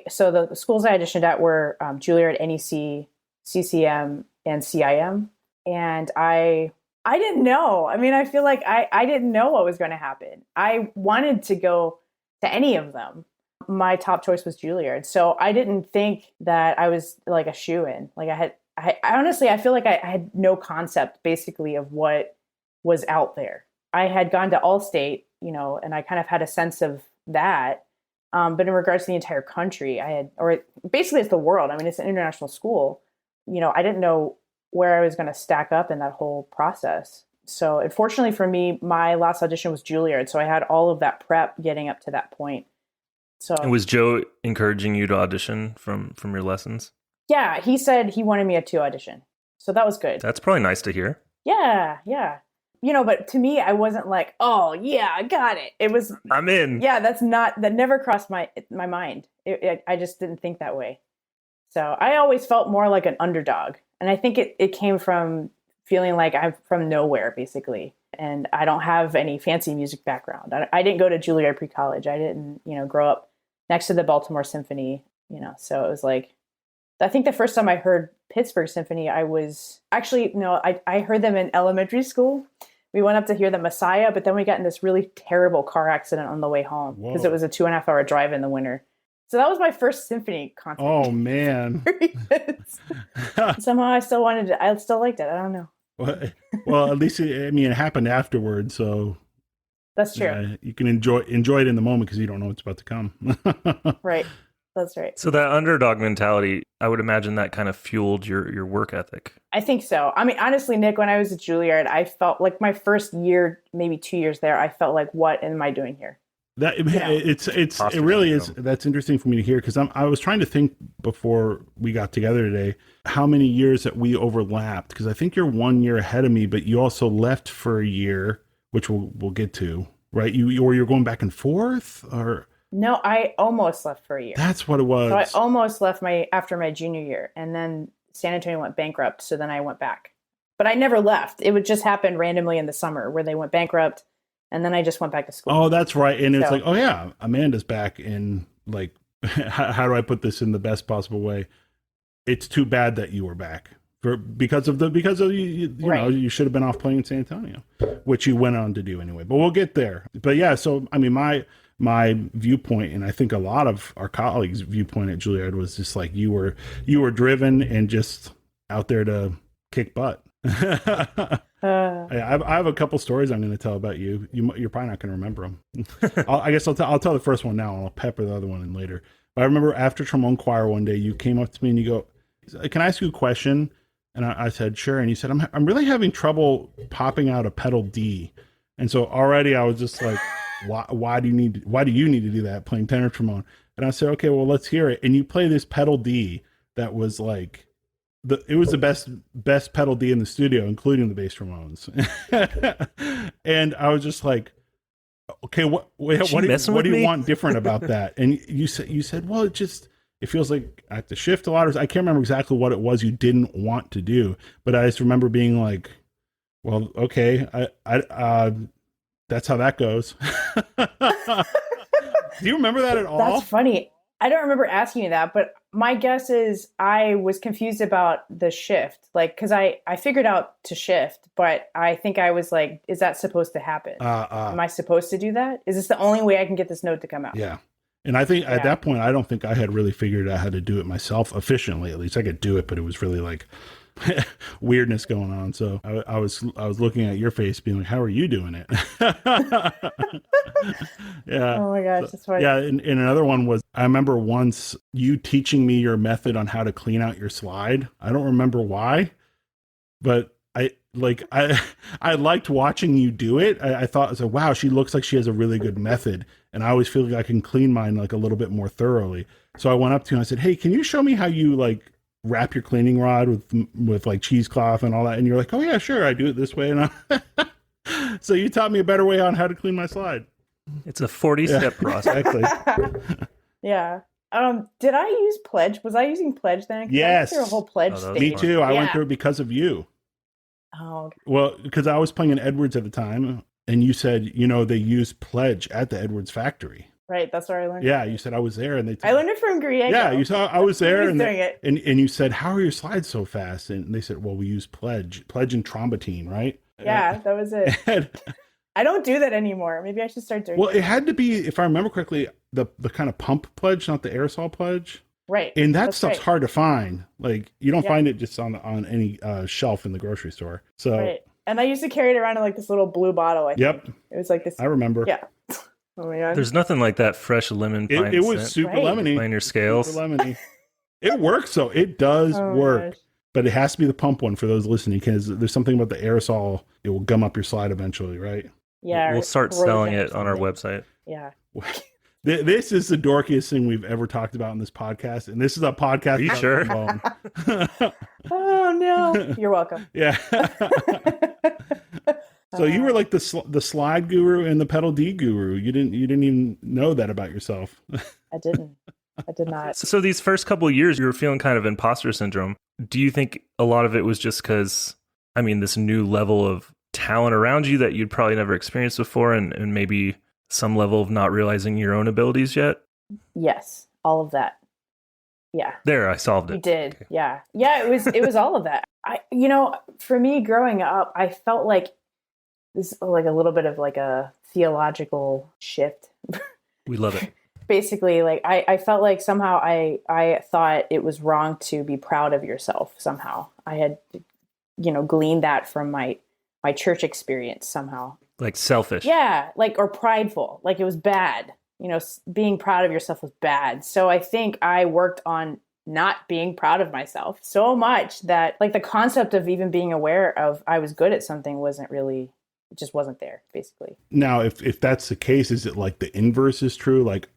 So the schools I auditioned at were Juilliard, NEC, CCM, and CIM, and I didn't know. I mean, I feel like I didn't know what was going to happen. I wanted to go to any of them. My top choice was Juilliard. So I didn't think that I was like a shoo-in. Like I honestly, I feel like I had no concept basically of what was out there. I had gone to Allstate, and I kind of had a sense of that. But in regards to the entire country, or basically it's the world. I mean, it's an international school. I didn't know where I was going to stack up in that whole process. So unfortunately for me, my last audition was Juilliard. So I had all of that prep getting up to that point. So, and was Joe encouraging you to audition from your lessons? Yeah, he said he wanted me to audition. So that was good. That's probably nice to hear. Yeah. But to me, I wasn't like, oh yeah, I got it. It was, I'm in. Yeah, that never crossed my mind. I just didn't think that way. So I always felt more like an underdog. And I think it came from feeling like I'm from nowhere, basically. And I don't have any fancy music background. I didn't go to Juilliard pre-college. I didn't, grow up next to the Baltimore Symphony, so it was like, I think the first time I heard Pittsburgh Symphony, I heard them in elementary school. We went up to hear the Messiah, but then we got in this really terrible car accident on the way home because it was a 2.5 hour drive in the winter. So that was my first symphony concert. Oh man. Somehow I still liked it. I don't know. Well, at least it happened afterwards, so that's true. You can enjoy it in the moment because you don't know what's about to come. Right. That's right. So that underdog mentality, I would imagine that kind of fueled your work ethic. I think so. I mean, honestly, Nick, when I was at Juilliard, I felt like my first year, maybe 2 years there, I felt like, what am I doing here? It really is. That's interesting for me to hear because I was trying to think before we got together today how many years that we overlapped, because I think you're 1 year ahead of me, but you also left for a year, which we'll get to, right? You're going back and forth, or no? I almost left for a year. That's what it was. So I almost left after my junior year, and then San Antonio went bankrupt, so then I went back. But I never left. It would just happen randomly in the summer where they went bankrupt. And then I just went back to school. Oh, that's right. And it's like, oh yeah, Amanda's back in, like, how do I put this in the best possible way? It's too bad that you were back because of you know, you should have been off playing in San Antonio, which you went on to do anyway. But we'll get there. But yeah, so I mean, my viewpoint, and I think a lot of our colleagues' viewpoint at Juilliard was just like you were driven and just out there to kick butt. I have a couple stories I'm going to tell about you. You're probably not going to remember them. I'll tell the first one now, and I'll pepper the other one in later. But I remember after trombone choir one day, you came up to me and you go, "Can I ask you a question?" And I said, "Sure." And you said, "I'm really having trouble popping out a pedal D." And so already I was just like, "Why do you need to do that playing tenor trombone?" And I said, "Okay, well, let's hear it." And you play this pedal D that was like. It was the best pedal D in the studio, including the bass trombones. And I was just like, okay, what do you want different about that? And you said, well, it feels like I have to shift a lot. I can't remember exactly what it was you didn't want to do, but I just remember being like, well, okay, I that's how that goes. Do you remember that at all? That's funny. I don't remember asking you that, but my guess is I was confused about the shift, like, because I figured out to shift, but I think I was like, is that supposed to happen? Am I supposed to do that? Is this the only way I can get this note to come out? Yeah. And I think at that point, I don't think I had really figured out how to do it myself efficiently. At least I could do it, but it was really like weirdness going on. So I was looking at your face being like, how are you doing it? Yeah. Oh my gosh, that's funny. Yeah. And another one was, I remember once you teaching me your method on how to clean out your slide. I don't remember why, but I liked watching you do it. I thought, I was like, wow, she looks like she has a really good method. And I always feel like I can clean mine like a little bit more thoroughly. So I went up to you and I said, hey, can you show me how you like wrap your cleaning rod with like cheesecloth and all that? And you're like, oh yeah, sure, I do it this way. And so you taught me a better way on how to clean my slide. It's a 40-step process. Exactly. Yeah. Did I use Pledge? Was I using Pledge then? 'Cause I went Yes. through a whole Pledge Oh, that was stage. Me too. I went Yeah. through it because of you. Oh, okay. Well, because I was playing in Edwards at the time, and you said, they use Pledge at the Edwards factory. Right. That's where I learned. Yeah, you said I was there, and I learned it from Griego. Yeah, you saw I was there, He was and doing it. and you said, "How are your slides so fast?" And they said, "Well, we use Pledge and trombotine, right?" Yeah, that was it. And, I don't do that anymore. Maybe I should start doing well, it. it had to be, if I remember correctly, the kind of pump Pledge, not the aerosol Pledge. Right. And that That's stuff's right. hard to find. Like, you don't Yeah. find it just on any shelf in the grocery store. So, Right. And I used to carry it around in like this little blue bottle. I think. Yep. It was like this. I remember. Yeah. Oh my God. There's nothing like that fresh lemon pine It was scent super Right. lemony. playing your scales. Super lemony. It works, though. It does Oh my work. gosh. But it has to be the pump one for those listening, because there's something about the aerosol. It will gum up your slide eventually, right? Yeah. We'll start corrosion selling or it on our something. website. Yeah. This is the dorkiest thing we've ever talked about in this podcast. And this is a podcast. Are you about sure? foam. Oh no. You're welcome. Yeah. So you were like the slide guru and the pedal D guru. You didn't even know that about yourself. I didn't. I did not. So these first couple of years, you were feeling kind of imposter syndrome. Do you think a lot of it was just because, this new level of talent around you that you'd probably never experienced before, and maybe some level of not realizing your own abilities yet? Yes. All of that. Yeah. There, I solved it. You did. Okay. Yeah. Yeah, it was all of that. For me growing up, I felt like this is like a little bit of like a theological shift. We love it. Basically, like I felt like somehow I thought it was wrong to be proud of yourself somehow. I had gleaned that from my church experience somehow. Like selfish. Yeah, or prideful. Like it was bad. Being proud of yourself was bad. So I think I worked on not being proud of myself so much that like the concept of even being aware of I was good at something it just wasn't there, basically. Now, if that's the case, is it like the inverse is true? Like,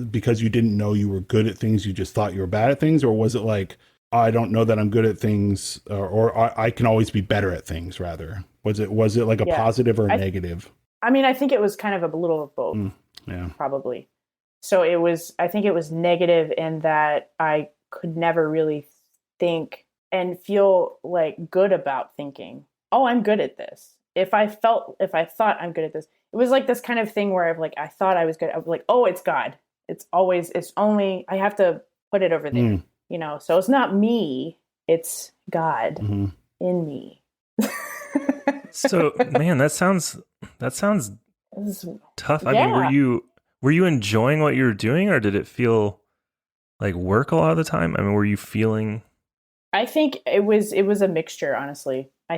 because you didn't know you were good at things, you just thought you were bad at things? Or was it like, I don't know that I'm good at things, or I can always be better at things, rather? Was it like a positive or a negative? I think it was kind of a little of both. Yeah. Probably. So I think it was negative in that I could never really think and feel like good about thinking, oh, I'm good at this. If I thought I'm good at this, it was like this kind of thing where I thought I was good. I was like, oh, it's God. It's only, I have to put it over there, so it's not me, it's God in me. So, man, that sounds tough. Were you enjoying what you were doing, or did it feel like work a lot of the time? Were you feeling? I think it was a mixture, honestly. I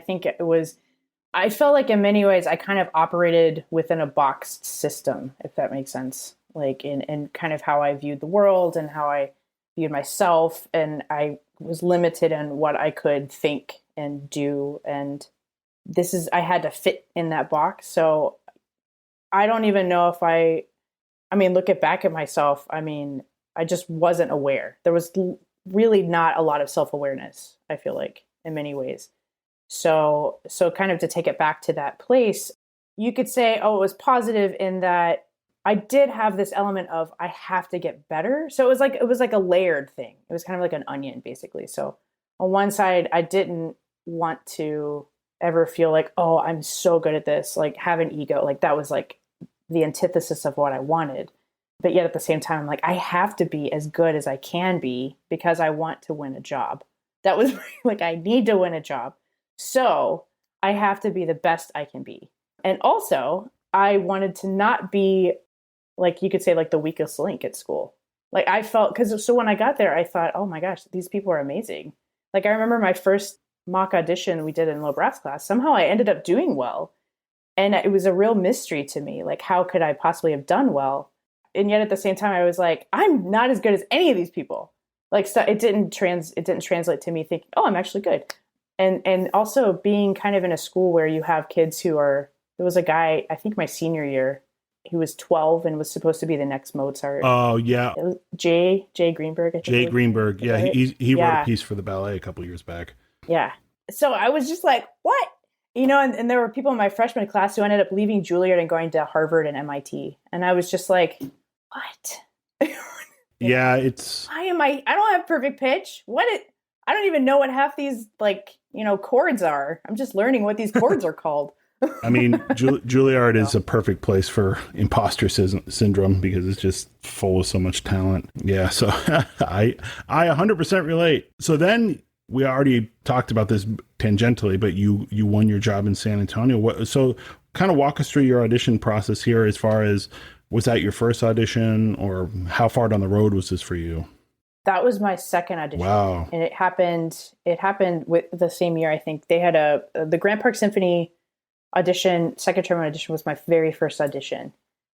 felt like in many ways I kind of operated within a boxed system, if that makes sense. Like in kind of how I viewed the world and how I viewed myself, and I was limited in what I could think and do, and I had to fit in that box. So I don't even know if looking back at myself, I just wasn't aware. There was really not a lot of self-awareness, I feel like, in many ways. So kind of to take it back to that place, you could say, oh, it was positive in that I did have this element of I have to get better. So it was like a layered thing. It was kind of like an onion, basically. So on one side, I didn't want to ever feel like, oh, I'm so good at this, like have an ego. Like that was like the antithesis of what I wanted. But yet at the same time, I'm like, I have to be as good as I can be because I want to win a job. That was like, I need to win a job. So I have to be the best I can be. And also I wanted to not be like, you could say like the weakest link at school. Like I felt, so when I got there, I thought, oh my gosh, these people are amazing. Like I remember my first mock audition we did in low brass class. Somehow I ended up doing well. And it was a real mystery to me. Like, how could I possibly have done well? And yet at the same time, I was like, I'm not as good as any of these people. Like, so it didn't translate to me thinking, oh, I'm actually good. And also being kind of in a school where you have kids there was a guy, I think my senior year, he was 12 and was supposed to be the next Mozart. Oh, yeah. It was Jay Greenberg. I think Jay Greenberg. Yeah, he wrote Yeah. a piece for the ballet a couple years back. Yeah. So I was just like, what? And there were people in my freshman class who ended up leaving Juilliard and going to Harvard and MIT. And I was just like, what? Yeah, it's I don't have perfect pitch. I don't even know what half these chords are. I'm just learning what these chords are called. I mean, Juilliard is a perfect place for imposter syndrome because it's just full of so much talent. Yeah, so I 100% relate. So then we already talked about this tangentially, but you won your job in San Antonio. So kind of walk us through your audition process here as far as, was that your first audition, or how far down the road was this for you? That was my second audition. Wow. And it happened with the same year, I think. They had the Grand Park Symphony audition, second trombone audition was my very first audition.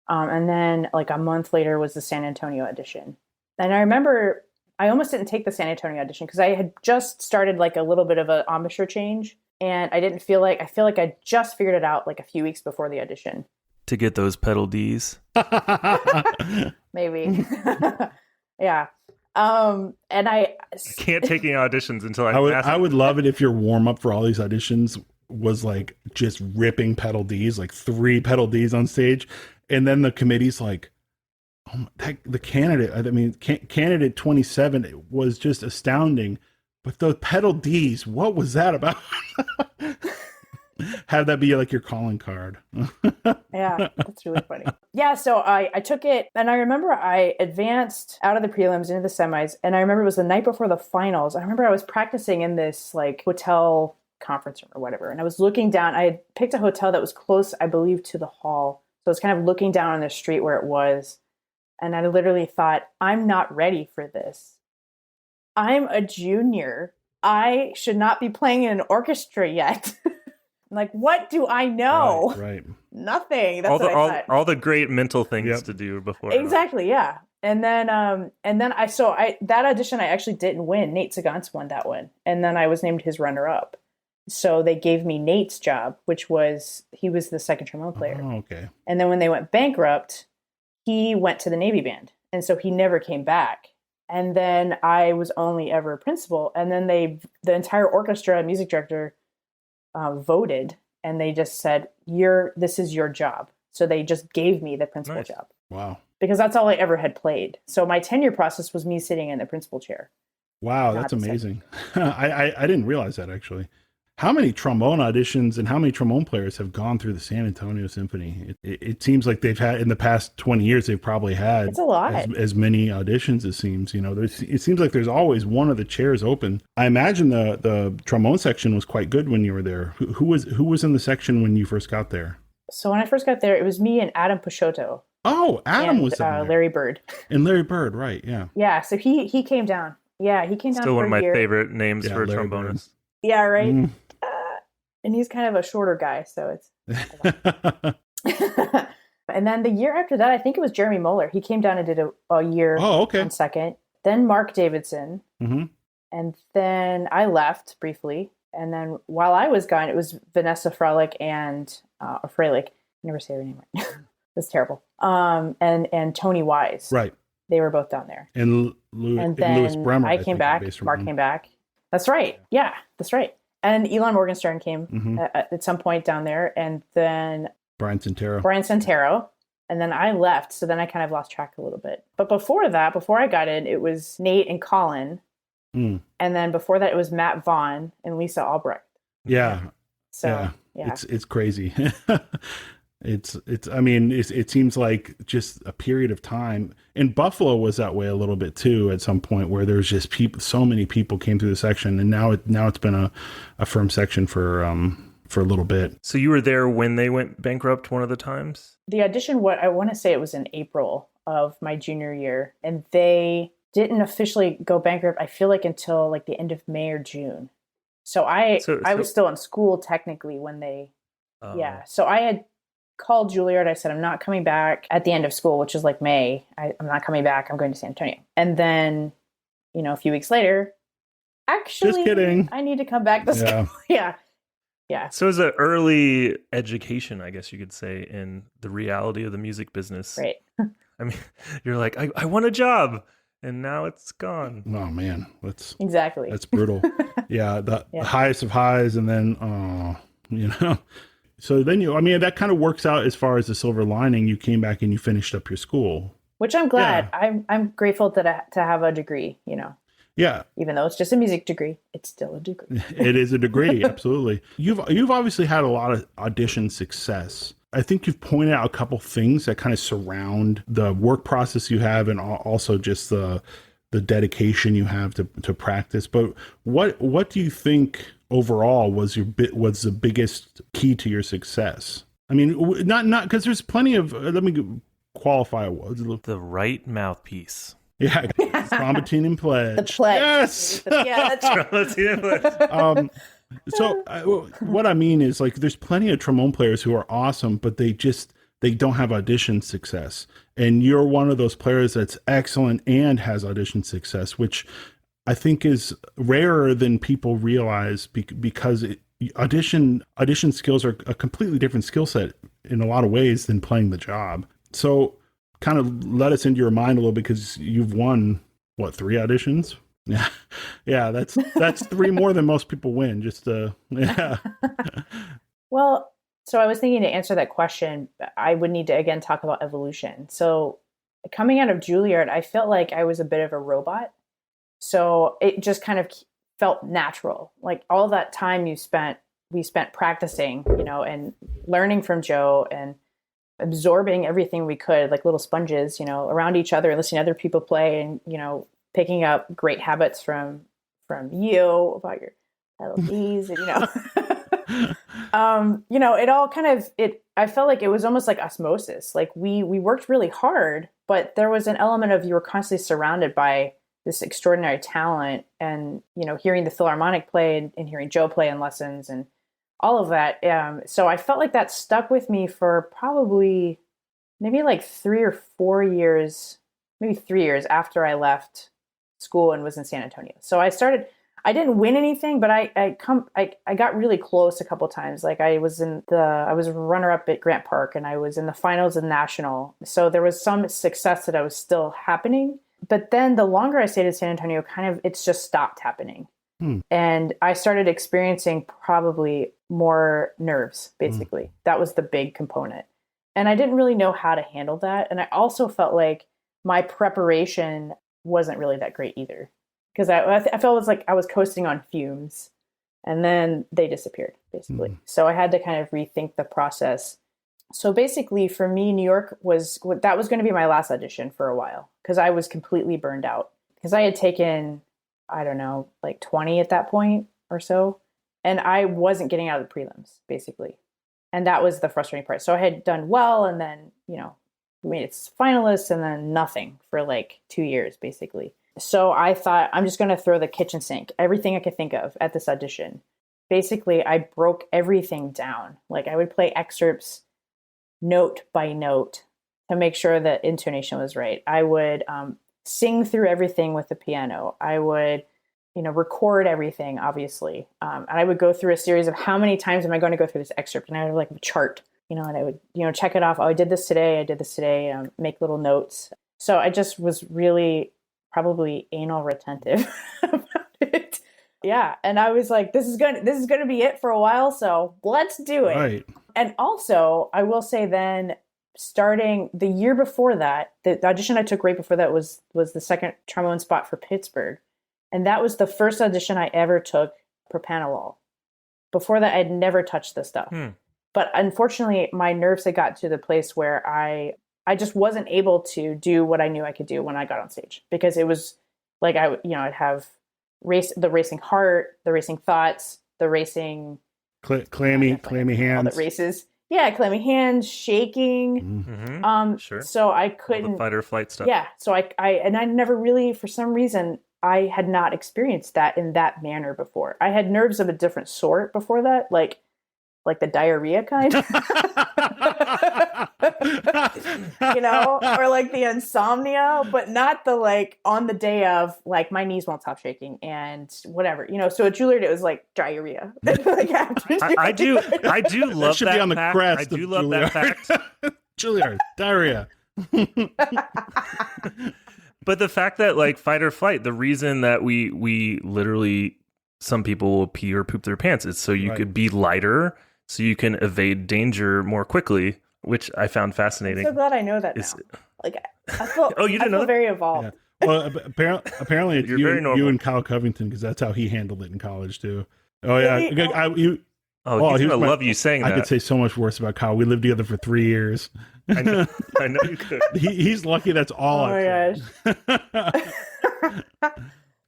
And then like a month later was the San Antonio audition. And I remember I almost didn't take the San Antonio audition because I had just started like a little bit of an embouchure change. And I feel like I just figured it out like a few weeks before the audition. To get those pedal Ds. Maybe. Yeah. And I can't take any auditions until I would love it if your warm up for all these auditions was like just ripping pedal Ds, like 3 pedal Ds on stage. And then the committee's like, oh, the candidate, candidate 27 was just astounding. But the pedal Ds, what was that about? Have that be like your calling card. Yeah, that's really funny. Yeah, so I took it, and I remember I advanced out of the prelims into the semis, and I remember it was the night before the finals. I remember I was practicing in this like hotel conference room or whatever, and I was looking down. I had picked a hotel that was close, I believe, to the hall. So I was kind of looking down on the street where it was, and I literally thought, I'm not ready for this. I'm a junior. I should not be playing in an orchestra yet. Like, what do I know? Right. Nothing. That's what I thought. All the great mental things to do before. Exactly. Yeah. And then that audition I actually didn't win. Nate Sagans won that one, and then I was named his runner-up. So they gave me Nate's job, he was the second trombone player. Oh, okay. And then when they went bankrupt, he went to the Navy band, and so he never came back. And then I was only ever a principal, and then the entire orchestra music director voted, and they just said, this is your job. So they just gave me the principal job. Wow. Because that's all I ever had played. So my tenure process was me sitting in the principal chair. Wow, that's amazing. I didn't realize that, actually. How many trombone auditions and how many trombone players have gone through the San Antonio Symphony? It seems like they've had, in the past 20 years, they've probably had it's a lot. As many auditions, it seems. It seems like there's always one of the chairs open. I imagine the trombone section was quite good when you were there. Who was in the section when you first got there? So when I first got there, it was me and Adam Pashotto. Oh, Adam was there. Larry Bird. And Larry Bird, right, yeah. Yeah, so he came down. Yeah, he came down. Still one of my favorite names for a trombonist. Bird. Yeah, right? And he's kind of a shorter guy, so it's... And then the year after that, I think it was Jeremy Moeller. He came down and did a year on second. Then Mark Davidson. Mm-hmm. And then I left briefly. And then while I was gone, it was Vanessa Frolic and Fralick. Never say her name right. That's terrible. And Tony Wise. Right. They were both down there. And Louis Bremer. I came back. Mark came back. That's right. Yeah, that's right. And Elon Morgenstern came at some point down there. And then Brian Santero. And then I left. So then I kind of lost track a little bit. But before that, before I got in, it was Nate and Colin. And then before that, it was Matt Vaughn and Lisa Albrecht. Yeah. So yeah. It's crazy. It seems like just a period of time. And Buffalo was that way a little bit too at some point, where there's just so many people came through the section, and now it's been a firm section for a little bit. So you were there when they went bankrupt one of the times? The audition, what I want to say, it was in April of my junior year, and they didn't officially go bankrupt, I feel like, until like the end of May or June. So I was still in school technically when they so I had called Juilliard. I said, I'm not coming back at the end of school, which is like May. I'm not coming back. I'm going to San Antonio. And then, a few weeks later, actually, just kidding, I need to come back to school. Yeah. So it's an early education, I guess you could say, in the reality of the music business. Right. I mean, you're like, I want a job, and now it's gone. Oh man, that's brutal. Yeah, the highest of highs, and then So then that kind of works out as far as the silver lining. You came back and you finished up your school. which I'm glad. I'm grateful to have a degree, Yeah. Even though it's just a music degree, it's still a degree. It is a degree, absolutely. You've obviously had a lot of audition success. I think you've pointed out a couple things that kind of surround the work process you have, and also just the dedication you have to practice. But what do you think overall was the biggest key to your success? I mean, not because there's plenty of. Let me qualify. The right mouthpiece. Yeah, trombone and pledge. The pledge. Yes. Yeah, that's right. So what I mean is, like, there's plenty of trombone players who are awesome, but they don't have audition success. And you're one of those players that's excellent and has audition success, which I think is rarer than people realize because audition skills are a completely different skill set in a lot of ways than playing the job. So kind of let us into your mind a little, because you've won, 3 auditions? Yeah. Yeah. That's 3 more than most people win. Yeah. Well, so I was thinking, to answer that question, I would need to, again, talk about evolution. So coming out of Juilliard, I felt like I was a bit of a robot. So it just kind of felt natural. Like all that time we spent practicing, and learning from Joe and absorbing everything we could, like little sponges, around each other, and listening to other people play, and, picking up great habits from you about your melodies, and, it all kind of, I felt like it was almost like osmosis. Like we worked really hard, but there was an element of, you were constantly surrounded by this extraordinary talent, and, hearing the Philharmonic play and hearing Joe play in lessons and all of that. So I felt like that stuck with me for probably maybe like 3 or 4 years, maybe 3 years after I left school and was in San Antonio. So I didn't win anything, but I got really close a couple times. Like I was runner up at Grant Park, and I was in the finals of National. So there was some success that I was still happening. But then the longer I stayed in San Antonio, it's just stopped happening. And I started experiencing probably more nerves, basically. That was the big component. And I didn't really know how to handle that. And I also felt like my preparation wasn't really that great either, because I felt it was like I was coasting on fumes, and then they disappeared, basically. So I had to kind of rethink the process. So basically for me, New York was going to be my last audition for a while, because I was completely burned out, because I had taken, I don't know, like 20 at that point or so. And I wasn't getting out of the prelims, basically. And that was the frustrating part. So I had done well, and then, made it finalists, and then nothing for like 2 years, basically. So I thought, I'm just going to throw the kitchen sink, everything I could think of at this audition. Basically, I broke everything down. Like I would play excerpts note by note to make sure that intonation was right. I would sing through everything with the piano. I would, record everything, obviously. And I would go through a series of how many times am I going to go through this excerpt? And I would have like a chart, and I would, check it off. Oh, I did this today, make little notes. So I just was really probably anal retentive about it. Yeah. And I was like, this is going to be it for a while. So let's do it. Right. And also I will say then, starting the year before that, the audition I took right before that was the second trombone spot for Pittsburgh. And that was the first audition I ever took for Panalol. Before that, I'd never touched this stuff. But unfortunately, my nerves had got to the place where I just wasn't able to do what I knew I could do when I got on stage, because it was like I'd have the racing heart, the racing thoughts, the racing clammy hands, all the races. Yeah, clammy hands, shaking. Sure. So I couldn't, all the fight or flight stuff. Yeah. So I never really, for some reason, I had not experienced that in that manner before. I had nerves of a different sort before that, like the diarrhea kind, or like the insomnia, but not the like on the day of like my knees won't stop shaking and whatever, So at Juilliard it was like diarrhea. Like I do love that should that be on the fact. crest. I do of love Juilliard. that fact. Juilliard diarrhea. But the fact that like fight or flight, the reason that we literally, some people will pee or poop their pants, is so you could be lighter, so you can evade danger more quickly, which I found I'm fascinating. so glad I know that now. Like, I feel, Oh, you didn't know that? very evolved. Yeah. Well, apparently it's You're very normal. you and Kyle Covington, because that's how he handled it in college too. Oh yeah, Really? he's He's gonna my- love you saying I that. could say so much worse about Kyle. We lived together for 3 years. I know you could. He's lucky. That's all. Oh I've my gosh.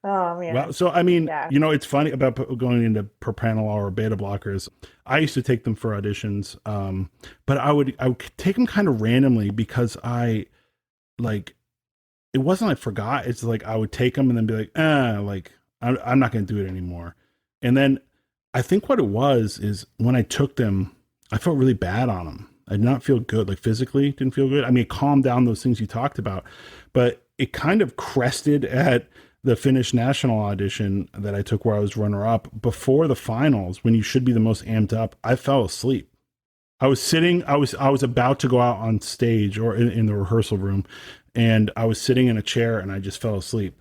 Oh man. Well, so I mean, Yeah. it's funny about going into propranolol or beta blockers. I used to take them for auditions, but I would take them kind of randomly because it wasn't like forgot. It's like I would take them and then be like, I'm not going to do it anymore. And then I think what it was is when I took them, I felt really bad on them. I did not feel good, like physically didn't feel good. I mean, it calmed down those things you talked about, but it kind of crested at the Finnish national audition that I took where I was runner up before the finals, when you should be the most amped up. I fell asleep. I was sitting, I was about to go out on stage or in the rehearsal room, and I was sitting in a chair and I just fell asleep.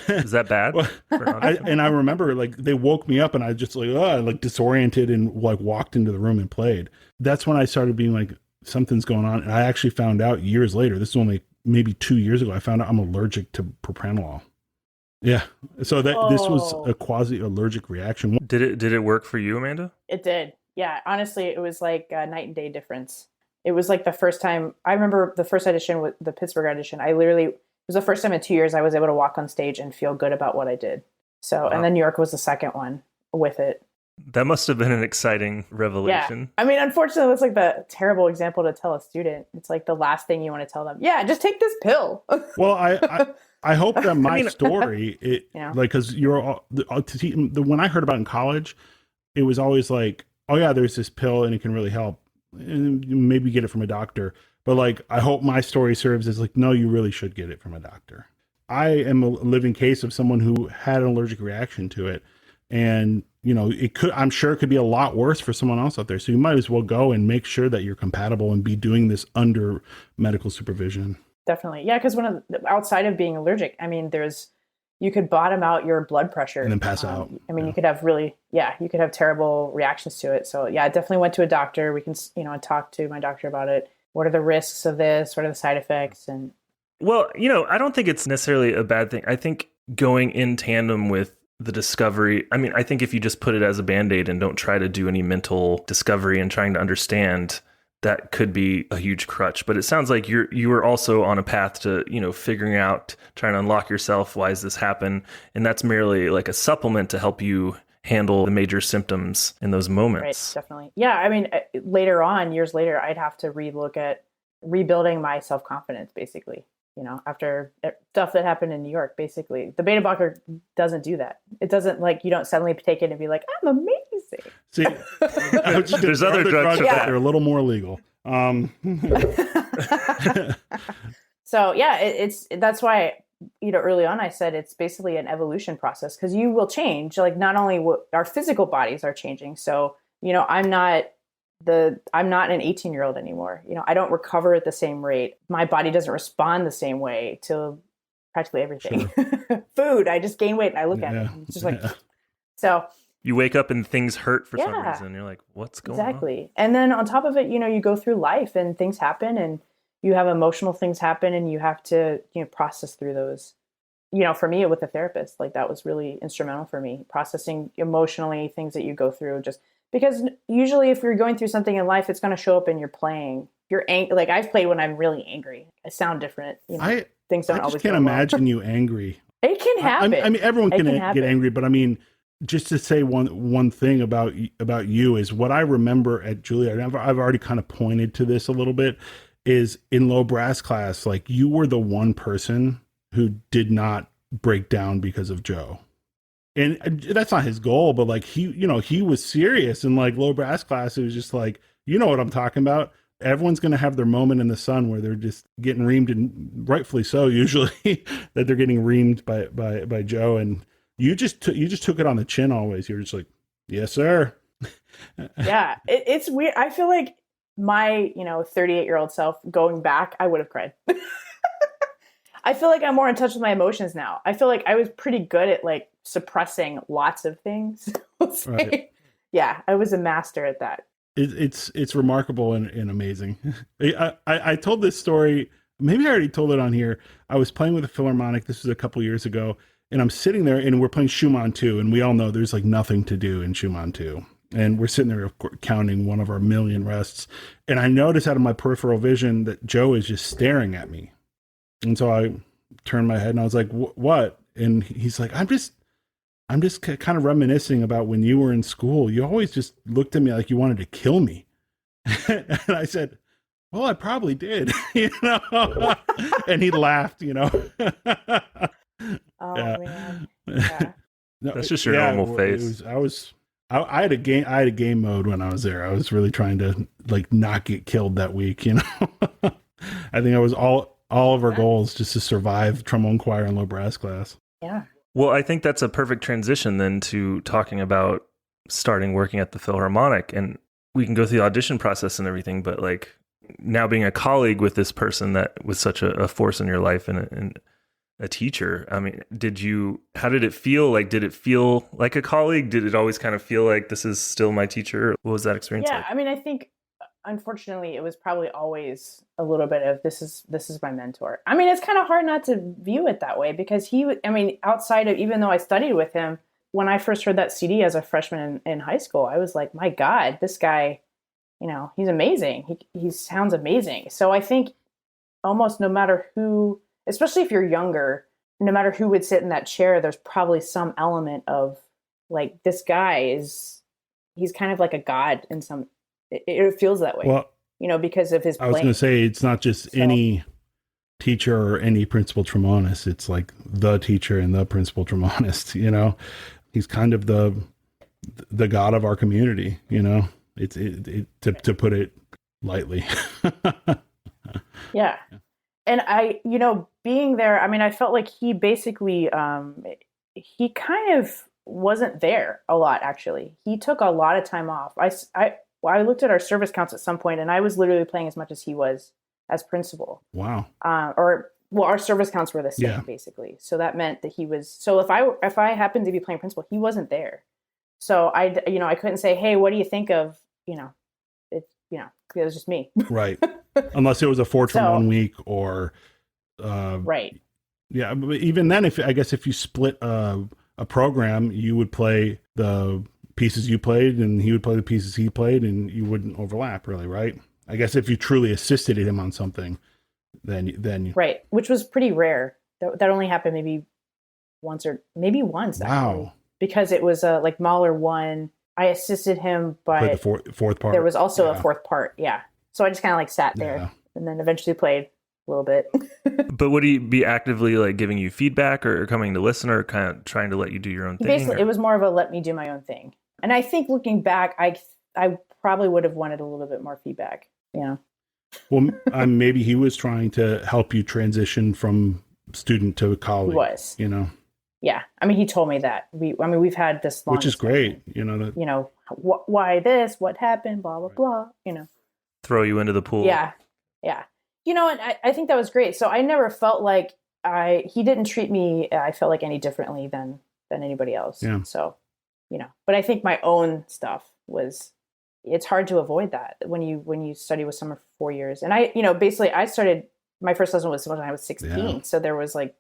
Is that bad? Well, I remember like they woke me up and I just like disoriented and like walked into the room and played. That's when I started being like, something's going on. And I actually found out years later, this is only maybe 2 years ago, I found out I'm allergic to propranolol. Yeah. So this was a quasi allergic reaction. Did it work for you, Amanda? It did. Yeah. Honestly, it was like a night and day difference. It was like the first time I remember the first audition with the Pittsburgh audition. It was the first time in 2 years I was able to walk on stage and feel good about what I did. So, wow. And then New York was the second one with it. That must have been an exciting revelation. Yeah. I mean, unfortunately, it's like the terrible example to tell a student. It's like the last thing you want to tell them. Yeah, just take this pill. Well, I hope that my story, like, because when I heard about it in college, it was always like, oh yeah, there's this pill and it can really help. And maybe get it from a doctor. But like, I hope my story serves as like, no, you really should get it from a doctor. I am a living case of someone who had an allergic reaction to it. And, I'm sure it could be a lot worse for someone else out there. So you might as well go and make sure that you're compatible and be doing this under medical supervision. Definitely. Yeah. Because outside of being allergic, I mean, you could bottom out your blood pressure and then pass out. I mean, you could have you could have terrible reactions to it. So yeah, I definitely went to a doctor. We can, talk to my doctor about it. What are the risks of this? What are the side effects? And well, I don't think it's necessarily a bad thing. I think going in tandem with the discovery, I mean, I think if you just put it as a Band-Aid and don't try to do any mental discovery and trying to understand, that could be a huge crutch. But it sounds like you were also on a path to, figuring out, trying to unlock yourself. Why does this happen? And that's merely like a supplement to help you handle the major symptoms in those moments. Right, definitely. Yeah. I mean, years later, I'd have to relook at rebuilding my self-confidence, basically, after stuff that happened in New York. Basically, the beta blocker doesn't do that. It doesn't, like, you don't suddenly take it and be like, I'm amazing. See, there's other drugs that are a little more legal. So yeah, that's why, early on I said it's basically an evolution process, because you will change. Like, not only our physical bodies are changing. So, I'm not an 18-year-old anymore. I don't recover at the same rate. My body doesn't respond the same way to practically everything. Sure. Food, I just gain weight and I look at it. It's just like, so. You wake up and things hurt for some reason. You're like, what's going on? Exactly. And then on top of it, you go through life and things happen and you have emotional things happen and you have to, process through those. For me, with a therapist, like, that was really instrumental for me, processing emotionally things that you go through, just because usually if you're going through something in life, it's going to show up in your playing. Like, I've played when I'm really angry. I sound different. Things don't always. I just can't imagine you angry. It can happen. I mean, everyone can get angry, but I mean, just to say one thing about you is what I remember at Juilliard. I've already kind of pointed to this a little bit. Is in low brass class, like, you were the one person who did not break down because of Joe. And that's not his goal, but like, he was serious in like low brass class. It was just like, what I'm talking about. Everyone's going to have their moment in the sun where they're just getting reamed, and rightfully so, usually, that they're getting reamed by Joe. And you just took it on the chin always. You're just like, yes, sir. Yeah. It's weird. I feel like my, 38-year-old self going back, I would have cried. I feel like I'm more in touch with my emotions now. I feel like I was pretty good at like suppressing lots of things. Right. Yeah, I was a master at that. it's remarkable and amazing. I told this story. Maybe I already told it on here. I was playing with a Philharmonic. This was a couple years ago, and I'm sitting there, and we're playing Schumann 2, and we all know there's like nothing to do in Schumann 2. And we're sitting there counting one of our million rests, and I notice out of my peripheral vision that Joe is just staring at me. And so I turned my head, and I was like, "What?" And he's like, I'm just kind of reminiscing about when you were in school. You always just looked at me like you wanted to kill me." And I said, "Well, I probably did," you know. And he laughed, you know. Oh Yeah. man. Yeah. No, That's just your normal face. I had a game mode when I was there. I was really trying to like not get killed that week, you know. I think I was all of our goals just to survive trombone choir and low brass class. Yeah. Well, I think that's a perfect transition then to talking about starting working at the Philharmonic, and we can go through the audition process and everything, but like now being a colleague with this person that was such a force in your life and a teacher. I mean, how did it feel? Like, did it feel like a colleague? Did it always kind of feel like this is still my teacher? What was that experience like? I mean, I think unfortunately it was probably always a little bit of this is my mentor. I mean, it's kind of hard not to view it that way because outside of, even though I studied with him, when I first heard that CD as a freshman in high school, I was like, my God, this guy, you know, he's amazing. He sounds amazing. So I think almost no matter who, especially if you're younger, no matter who would sit in that chair, there's probably some element of like, this guy he's kind of like a god in some, it feels that way, well, you know, because of his playing. I was going to say, it's not just any teacher or any principal trombonist. It's like the teacher and the principal trombonist, you know. He's kind of the god of our community, you know. To put it lightly. Yeah. And I, you know, being there, I mean, I felt like he basically, he kind of wasn't there a lot, actually. He took a lot of time off. I looked at our service counts at some point, and I was literally playing as much as he was as principal. Wow. Our service counts were the same, basically. So that meant that he was, so if I happened to be playing principal, he wasn't there. So I couldn't say, hey, what do you think of, it was just me. Right. Unless it was a 4-trombone week or, right. Yeah. But even then, if you split a program, you would play the pieces you played and he would play the pieces he played and you wouldn't overlap really. Right. I guess if you truly assisted him on something, then right. Which was pretty rare. That only happened maybe once. Actually, wow. Because it was like Mahler 1. I assisted him, but played the fourth part. There was also a fourth part. Yeah. So I just kind of like sat there and then eventually played a little bit. But would he be actively like giving you feedback or coming to listen or kind of trying to let you do your own thing? Basically, it was more of a let me do my own thing. And I think looking back, I probably would have wanted a little bit more feedback. Yeah. Well, maybe he was trying to help you transition from student to colleague. He was. You know. Yeah, I mean, he told me that. We've had this long, which is great. You know, why this? What happened? Blah blah blah. You know, throw you into the pool. Yeah. You know, and I think that was great. So I never felt like he didn't treat me. I felt like any differently than anybody else. Yeah. So, but I think my own stuff it's hard to avoid that when you study with someone for 4 years. And basically I started, my first lesson was when I was 16. Yeah. So there was like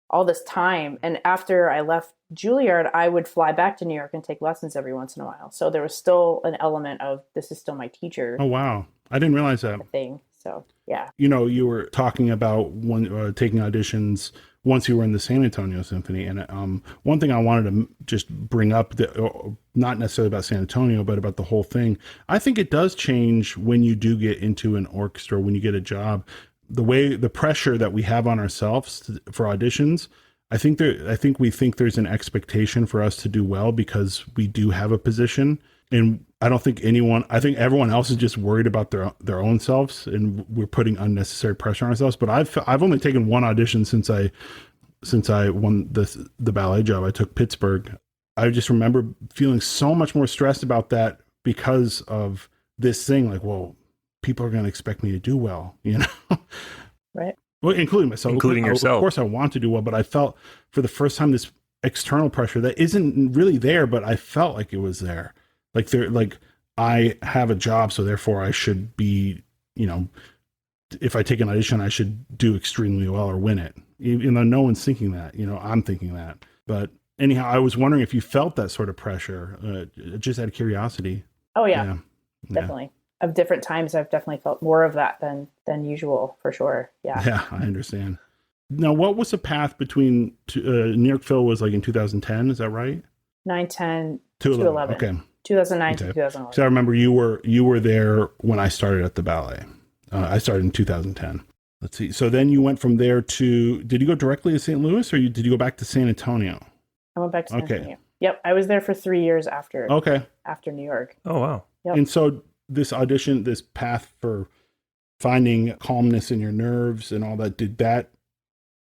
all this time. And after I left Juilliard, I would fly back to New York and take lessons every once in a while. So there was still an element of this is still my teacher. Oh, wow. I didn't realize that. Thing. So, yeah. You were talking about taking auditions once you were in the San Antonio Symphony. And one thing I wanted to just bring up, not necessarily about San Antonio, but about the whole thing. I think it does change when you do get into an orchestra, when you get a job. The pressure that we have on ourselves for auditions, I think we think there's an expectation for us to do well because we do have a position. And I think everyone else is just worried about their own selves, and we're putting unnecessary pressure on ourselves. But I've only taken one audition since I won the ballet job. I took Pittsburgh. I just remember feeling so much more stressed about that because of this thing. Like, whoa, people are going to expect me to do well, Right. Well, including myself, including yourself. Of course, I want to do well, but I felt for the first time this external pressure that isn't really there, but I felt like it was there. Like I have a job, so therefore I should be, you know, if I take an audition, I should do extremely well or win it. Even though no one's thinking that, you know, I'm thinking that. But anyhow, I was wondering if you felt that sort of pressure, just out of curiosity. Oh yeah. Definitely. Of different times, I've definitely felt more of that than usual, for sure. Yeah, I understand. Now, what was the path between New York Phil was like in 2010? Is that right? 9, 10, 2011. 2011. Okay. 2009 to 2011. So I remember you were there when I started at the ballet. I started in 2010. Let's see. So then you went from there to, did you go directly to St. Louis, or did you go back to San Antonio? I went back to San Antonio. Yep. I was there for 3 years after New York. Oh, wow. Yep. And so this audition, this path for finding calmness in your nerves and all that, did that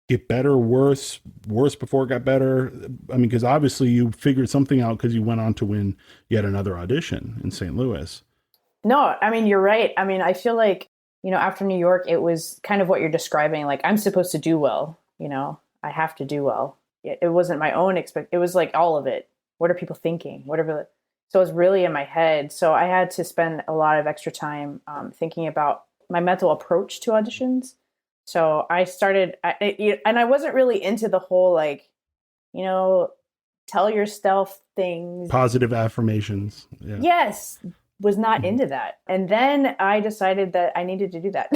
get better, worse before it got better? I mean, because obviously you figured something out because you went on to win yet another audition in St. Louis. No, I mean, you're right. I mean, I feel like, you know, after New York, it was kind of what you're describing. Like, I'm supposed to do well, you know, I have to do well. It wasn't my own it was like all of it. What are people thinking? So it was really in my head. So I had to spend a lot of extra time thinking about my mental approach to auditions. So I started, and I wasn't really into the whole, like, you know, tell yourself things. Positive affirmations. Yeah. Yes, was not into that. And then I decided that I needed to do that.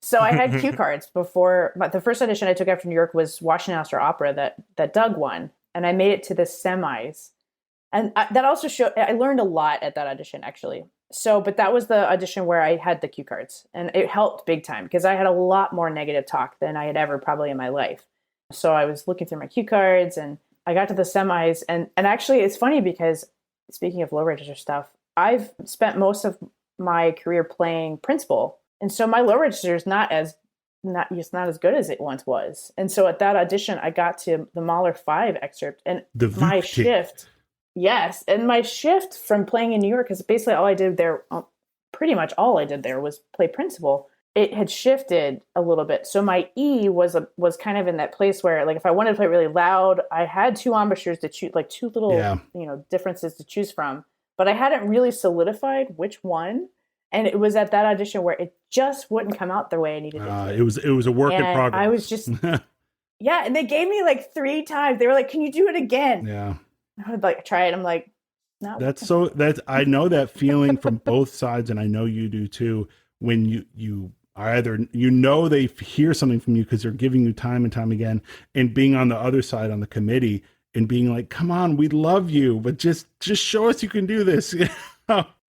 So I had cue cards before, but the first audition I took after New York was Washington Oscar Opera that Doug won. And I made it to the semis. And that also showed, I learned a lot at that audition, actually. So, but that was the audition where I had the cue cards, and it helped big time because I had a lot more negative talk than I had ever probably in my life. So I was looking through my cue cards, and I got to the semis, and actually it's funny because, speaking of low register stuff, I've spent most of my career playing principal. And so my low register is not as good as it once was. And so at that audition, I got to the Mahler 5 excerpt, and my shift. Yes. And my shift from playing in New York, because basically all I did there, pretty much all I did there was play principal. It had shifted a little bit. So my E was kind of in that place where, like, if I wanted to play really loud, I had two embouchures to choose, like two little, differences to choose from, but I hadn't really solidified which one. And it was at that audition where it just wouldn't come out the way I needed it to. It was a work in progress. I was just, yeah. And they gave me like 3 times. They were like, "Can you do it again?" Yeah. I would like try it. I'm like, no. I know that feeling from both sides, and I know you do too. When you are either, you know, they hear something from you because they're giving you time and time again, and being on the other side on the committee and being like, "Come on, we love you, but just show us you can do this."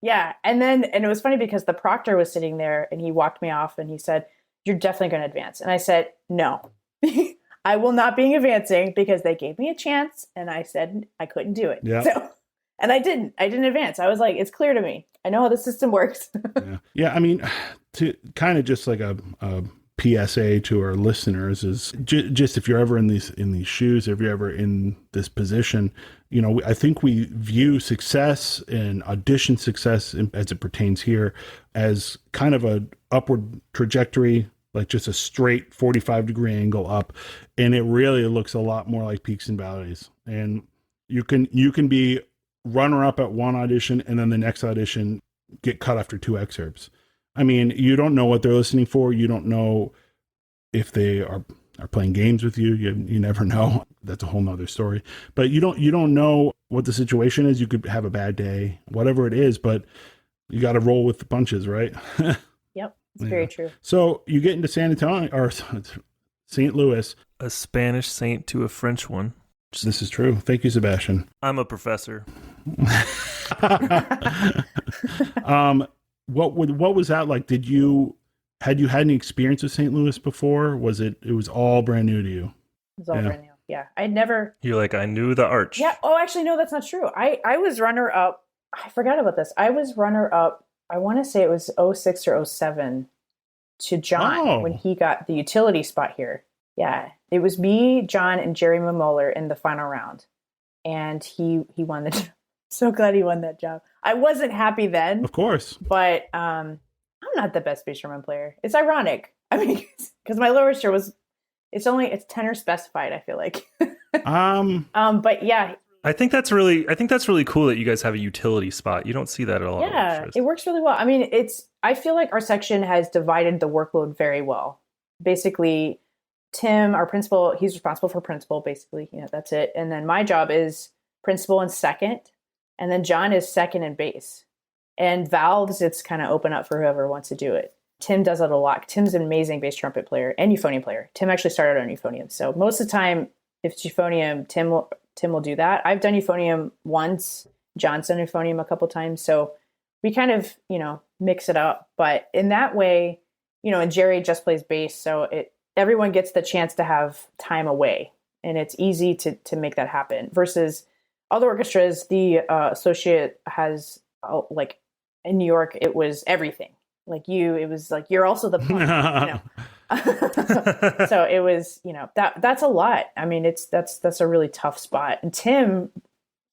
Yeah. And it was funny because the proctor was sitting there and he walked me off and he said, "You're definitely going to advance." And I said, "No, I will not be advancing," because they gave me a chance and I said I couldn't do it. Yeah. So, and I didn't advance. I was like, it's clear to me. I know how the system works. Yeah. I mean, to kind of just like a PSA to our listeners is just if you're ever in these shoes, if you're ever in this position, you know, I think we view success and audition success as it pertains here as kind of a upward trajectory, like just a straight 45-degree angle up. And it really looks a lot more like peaks and valleys. And you can be runner up at one audition and then the next audition get cut after 2 excerpts. I mean, you don't know what they're listening for. You don't know if they are playing games with you. You never know. That's a whole nother story. But you don't know what the situation is. You could have a bad day, whatever it is, but you got to roll with the punches, right? Yep. It's very true. So you get into San Antonio or St. Louis. A Spanish saint to a French one. This is true. Thank you, Sebastian. I'm a professor. What was that like? Had you had any experience with St. Louis before? It was all brand new to you? It was all brand new. Yeah. I'd never. You're like, I knew the arch. Yeah. Oh, actually, no, that's not true. I was runner up. I forgot about this. I was runner up. I want to say it was 06 or 07 to John when he got the utility spot here. Yeah. It was me, John, and Jerry Momoller in the final round. And he won the job. So glad he won that job. I wasn't happy then. Of course. But I'm not the best bass drum player. It's ironic. I mean, because my lower register it's tenor specified, I feel like. But yeah, I think that's really cool that you guys have a utility spot. You don't see that at all. Yeah, it works really well. I mean, I feel like our section has divided the workload very well. Basically, Tim, our principal, he's responsible for principal, basically, that's it. And then my job is principal and second. And then John is second and bass. And valves, it's kind of open up for whoever wants to do it. Tim does it a lot. Tim's an amazing bass trumpet player and euphonium player. Tim actually started on euphonium. So most of the time, if it's euphonium, Tim will do that. I've done euphonium once. John's done euphonium a couple times. So we kind of, mix it up. But in that way, and Jerry just plays bass. So everyone gets the chance to have time away. And it's easy to make that happen. Versus other orchestras, the associate has, like in New York, it was everything. It was like, you're also the punk, So it was, that's a lot. I mean, that's a really tough spot. And Tim,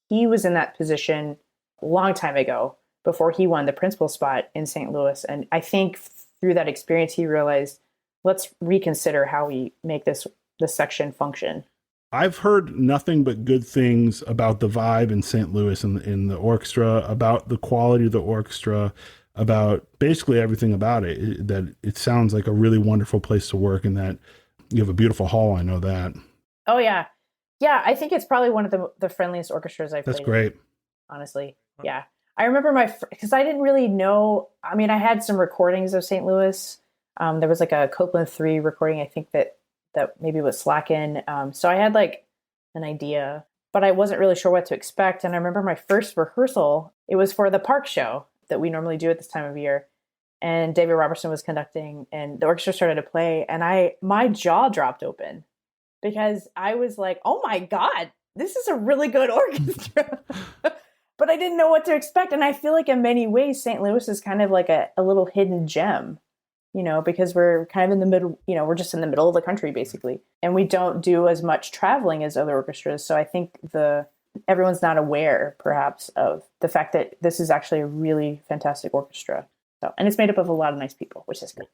he was in that position a long time ago before he won the principal spot in St. Louis. And I think through that experience, he realized, let's reconsider how we make this section function. I've heard nothing but good things about the vibe in St. Louis in the orchestra, about the quality of the orchestra, about basically everything about it, that it sounds like a really wonderful place to work, and that you have a beautiful hall. I know that. Oh, yeah. Yeah, I think it's probably one of the friendliest orchestras I've played. That's great. Honestly. Yeah. I remember because I didn't really know. I mean, I had some recordings of St. Louis. There was like a Copeland 3 recording, I think that maybe was Slacken. So I had like an idea, but I wasn't really sure what to expect. And I remember my first rehearsal, it was for the park show that we normally do at this time of year. And David Robertson was conducting and the orchestra started to play. And my jaw dropped open because I was like, oh my God, this is a really good orchestra. But I didn't know what to expect. And I feel like in many ways, St. Louis is kind of like a little hidden gem, because we're kind of in the middle, we're just in the middle of the country, basically. And we don't do as much traveling as other orchestras. So I think everyone's not aware, perhaps, of the fact that this is actually a really fantastic orchestra. So, and it's made up of a lot of nice people, which is good.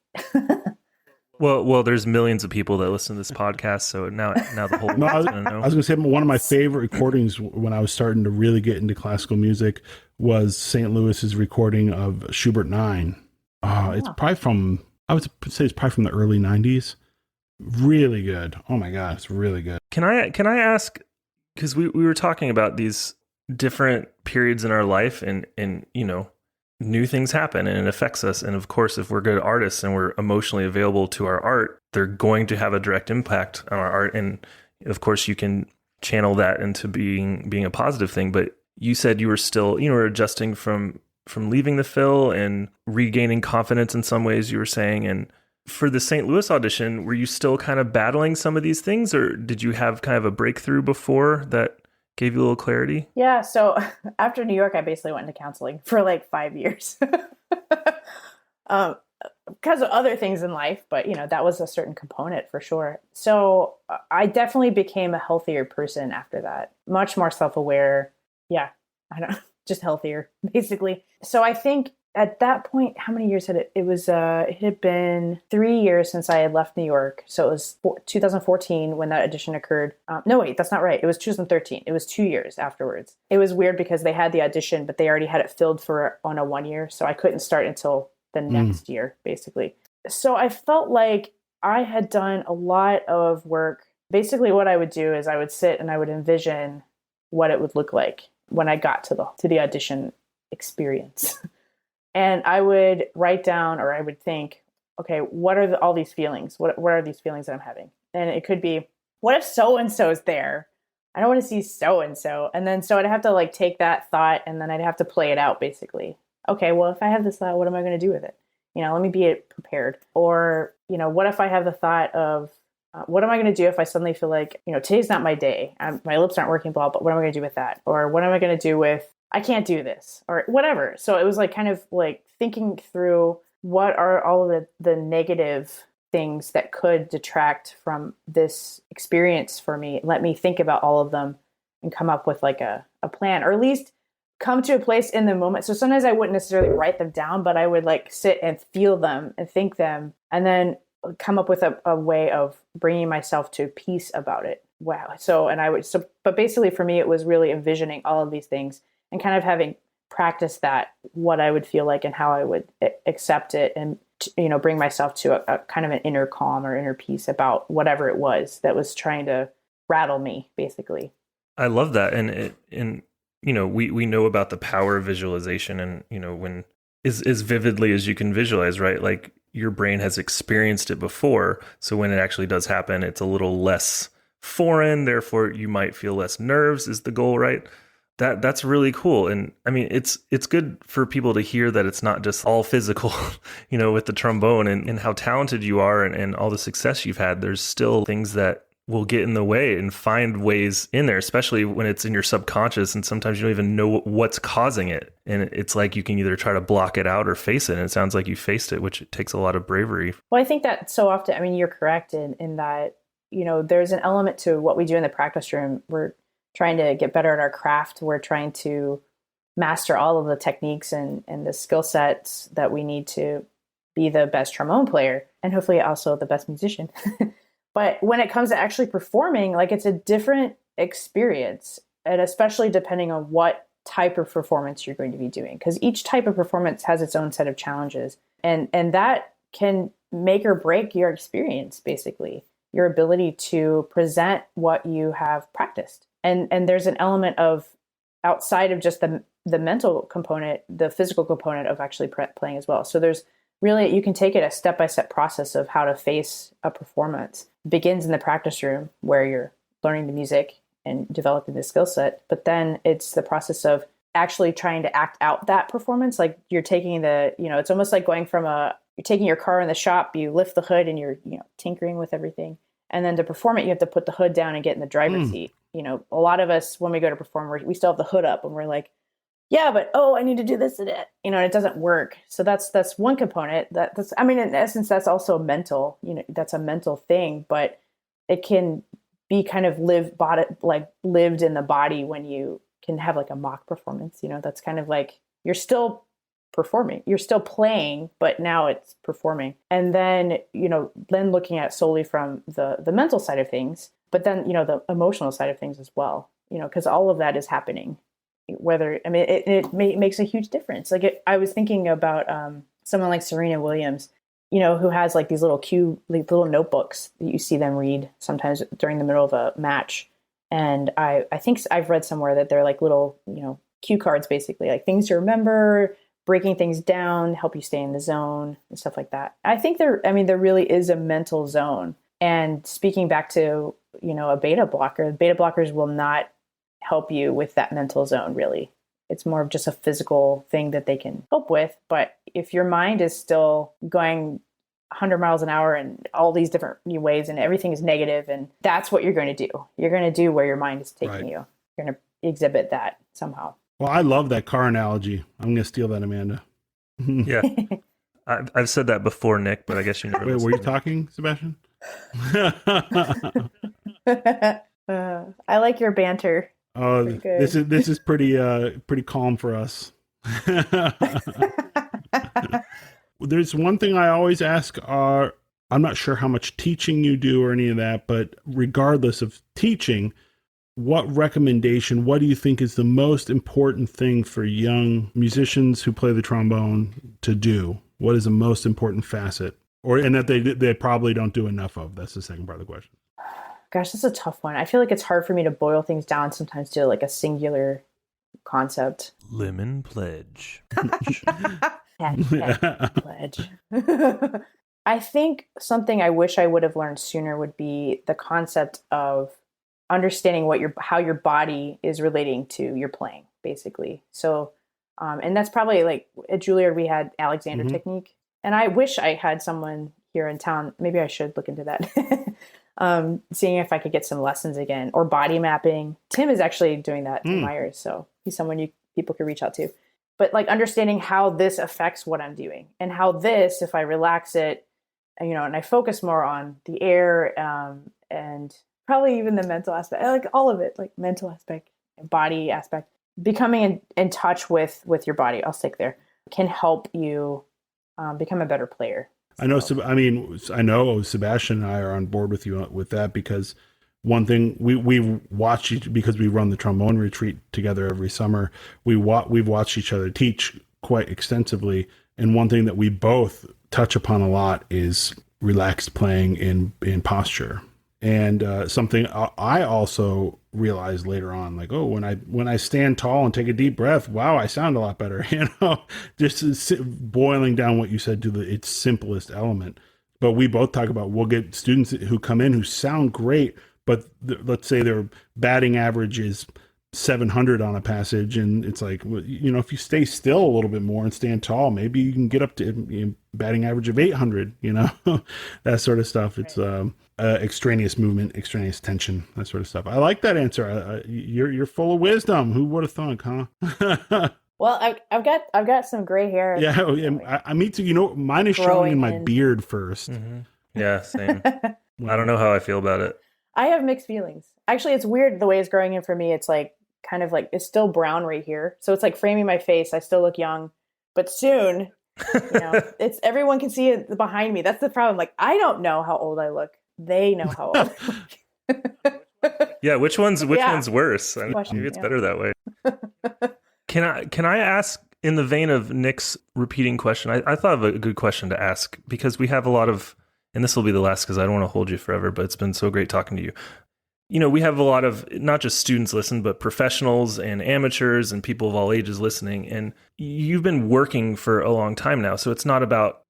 Well, there's millions of people that listen to this podcast, so now the whole world's going to know. I was going to say one of my favorite recordings when I was starting to really get into classical music was St. Louis's recording of Schubert 9. It's probably I would say it's probably from the early 90s. Really good. Oh my God, it's really good. Can I ask, because we were talking about these different periods in our life and new things happen and it affects us. And of course, if we're good artists and we're emotionally available to our art, they're going to have a direct impact on our art. And of course, you can channel that into being a positive thing. But you said you were still, were adjusting from leaving the Phil and regaining confidence in some ways, you were saying. And for the St. Louis audition, were you still kind of battling some of these things, or did you have kind of a breakthrough before that gave you a little clarity? Yeah. So after New York, I basically went into counseling for like 5 years because of other things in life. But, that was a certain component for sure. So I definitely became a healthier person after that. Much more self-aware. Yeah. I don't know. Just healthier, basically. So I think at that point, how many years had it? It was, it had been 3 years since I had left New York. So it was 2014 when that audition occurred. No, wait, that's not right. It was 2013. It was 2 years afterwards. It was weird because they had the audition, but they already had it filled on a 1 year. So I couldn't start until the next year, basically. So I felt like I had done a lot of work. Basically what I would do is I would sit and I would envision what it would look like when I got to the audition experience. And I would write down, or I would think, okay, what are all these feelings? What are these feelings that I'm having? And it could be, what if so-and-so is there? I don't want to see so-and-so. And then so I'd have to like take that thought and then I'd have to play it out basically. Okay, well, if I have this thought, what am I going to do with it? Let me be prepared. Or, what if I have the thought of, what am I going to do if I suddenly feel like, today's not my day. My lips aren't working, but what am I going to do with that? Or what am I going to do with, I can't do this or whatever. So it was like kind of like thinking through what are all of the negative things that could detract from this experience for me. Let me think about all of them and come up with like a plan, or at least come to a place in the moment. So sometimes I wouldn't necessarily write them down, but I would like sit and feel them and think them and then come up with a way of bringing myself to peace about it. wow. But basically for me, it was really envisioning all of these things and kind of having practiced that, what I would feel like and how I would accept it, and, bring myself to a kind of an inner calm or inner peace about whatever it was that was trying to rattle me, basically. I love that. And we know about the power of visualization, and, when as vividly as you can visualize, right? Like your brain has experienced it before. So when it actually does happen, it's a little less foreign. Therefore, you might feel less nerves is the goal, right? That's really cool. And I mean, it's good for people to hear that it's not just all physical, with the trombone and how talented you are and all the success you've had. There's still things that will get in the way and find ways in there, especially when it's in your subconscious. And sometimes you don't even know what's causing it. And it's like you can either try to block it out or face it. And it sounds like you faced it, which takes a lot of bravery. Well, I think that so often, I mean, you're correct in that, there's an element to what we do in the practice room. We're trying to get better at our craft. We're trying to master all of the techniques and the skill sets that we need to be the best trombone player, and hopefully also the best musician. But when it comes to actually performing, like, it's a different experience, and especially depending on what type of performance you're going to be doing, because each type of performance has its own set of challenges, and that can make or break your experience, basically, your ability to present what you have practiced. And there's an element of, outside of just the mental component, the physical component of actually playing as well. So there's really, you can take it a step-by-step process of how to face a performance. It begins in the practice room where you're learning the music and developing the skill set, but then it's the process of actually trying to act out that performance. Like you're taking it's almost like going from you're taking your car in the shop, you lift the hood and you're, tinkering with everything. And then to perform it, you have to put the hood down and get in the driver's seat. A lot of us, when we go to perform, we still have the hood up and we're like, yeah, but, I need to do this and it, and it doesn't work. So that's one component. That's in essence, that's also mental, that's a mental thing, but it can be kind of lived in the body when you can have like a mock performance, that's kind of like, you're still performing, you're still playing, but now it's performing. And then, then looking at it solely from the mental side of things, but then, the emotional side of things as well, because all of that is happening. It makes a huge difference. Like I was thinking about someone like Serena Williams, who has like these little little notebooks that you see them read sometimes during the middle of a match. And I think I've read somewhere that they're like little, cue cards, basically, like things to remember, breaking things down, help you stay in the zone and stuff like that. I think there really is a mental zone. And speaking back to, a beta blockers will not help you with that mental zone, really. It's more of just a physical thing that they can help with. But if your mind is still going 100 miles an hour and all these different ways and everything is negative, and that's what you're going to do. You're going to do where your mind is taking you. You're going to exhibit that somehow. Well, I love that car analogy. I'm going to steal that, Amanda. Yeah. I've said that before, Nick, but I guess you never Wait, were you talking, Sebastian? I like your banter. Oh, this is pretty calm for us. There's one thing I always ask I'm not sure how much teaching you do or any of that, but regardless of teaching, what do you think is the most important thing for young musicians who play the trombone to do? What is the most important facet? And that they probably don't do enough of? That's the second part of the question. Gosh, that's a tough one. I feel like it's hard for me to boil things down sometimes to like a singular concept. Lemon pledge. Pledge. I think something I wish I would have learned sooner would be the concept of understanding how your body is relating to your playing, basically. So, and that's probably like at Juilliard we had Alexander technique, and I wish I had someone here in town. Maybe I should look into that. Seeing if I could get some lessons again, or body mapping. Tim is actually doing that in Myers, so he's someone people could reach out to. But like understanding how this affects what I'm doing, and how this, if I relax it, and I focus more on the air, and probably even the mental aspect, like all of it, like mental aspect, body aspect, becoming in touch with your body, I'll stick there, can help you become a better player. I know. I know Sebastian and I are on board with you with that, because one thing we watch because we run the trombone retreat together every summer. We've watched each other teach quite extensively, and one thing that we both touch upon a lot is relaxed playing in posture. And something I also realized later on, like, oh, when I stand tall and take a deep breath, wow, I sound a lot better. Just boiling down what you said to its simplest element. But we both talk about, we'll get students who come in who sound great, but let's say their batting average is 700 on a passage, and it's like, if you stay still a little bit more and stand tall, maybe you can get up to batting average of 800. That sort of stuff. It's extraneous movement, extraneous tension, that sort of stuff. I like that answer. You're full of wisdom. Who would have thunk, huh? Well, I've got some gray hair. Yeah, I me too. Mine is showing in my beard first. Mm-hmm. Yeah, same. I don't know how I feel about it. I have mixed feelings. Actually, it's weird the way it's growing in for me. It's like kind of like, it's still brown right here. So it's like framing my face. I still look young, but soon, it's everyone can see it behind me. That's the problem. Like, I don't know how old I look. They know how old I look. Yeah, which one's worse? Maybe it's better that way. Can I ask, in the vein of Nick's repeating question, I thought of a good question to ask, because we have a lot of, and this will be the last because I don't want to hold you forever, but it's been so great talking to you. We have a lot of, not just students listen, but professionals and amateurs and people of all ages listening. And you've been working for a long time now. So it's not about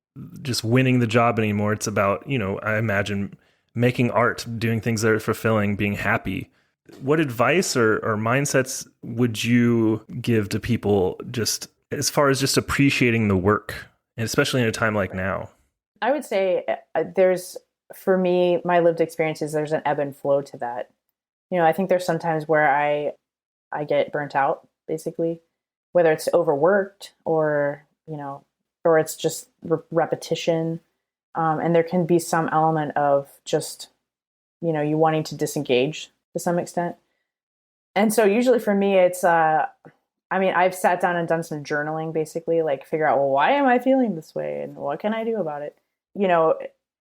just winning the job anymore. It's about, I imagine, making art, doing things that are fulfilling, being happy. What advice or mindsets would you give to people just as far as just appreciating the work, and especially in a time like now? I would say for me, my lived experiences, there's an ebb and flow to that. I think there's sometimes where I get burnt out, basically, whether it's overworked or it's just repetition. And there can be some element of just, you wanting to disengage to some extent. And so usually for me, it's, I've sat down and done some journaling, basically, like figure out, well, why am I feeling this way? And what can I do about it?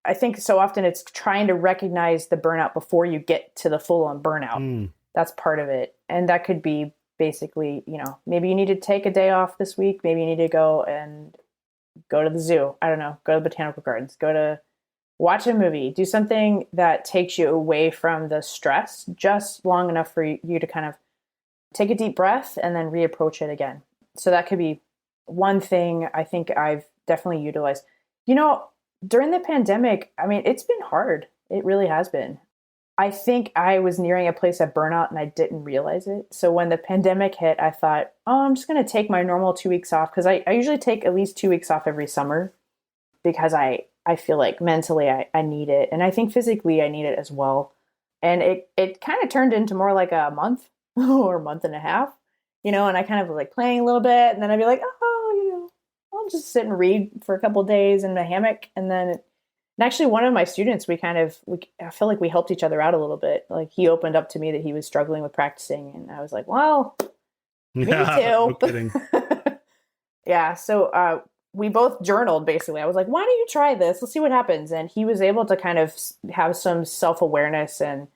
I think so often it's trying to recognize the burnout before you get to the full on burnout. That's part of it. And that could be basically, maybe you need to take a day off this week. Maybe you need to go to the zoo. I don't know, go to the botanical gardens, go to watch a movie, do something that takes you away from the stress just long enough for you to kind of take a deep breath and then reapproach it again. So that could be one thing I think I've definitely utilized. During the pandemic, it's been hard. It really has been. I think I was nearing a place of burnout and I didn't realize it. So when the pandemic hit, I thought, I'm just going to take my normal 2 weeks off, because I usually take at least 2 weeks off every summer, because I feel like mentally I need it. And I think physically I need it as well. And it kind of turned into more like a month or a month and a half, and I kind of like playing a little bit, and then I'd be like, I'll just sit and read for a couple of days in the hammock. And actually one of my students, I feel like we helped each other out a little bit. Like, he opened up to me that he was struggling with practicing, and I was like, well, me too. No kidding. Yeah. So we both journaled, basically. I was like, why don't you try this? Let's see what happens. And he was able to kind of have some self-awareness and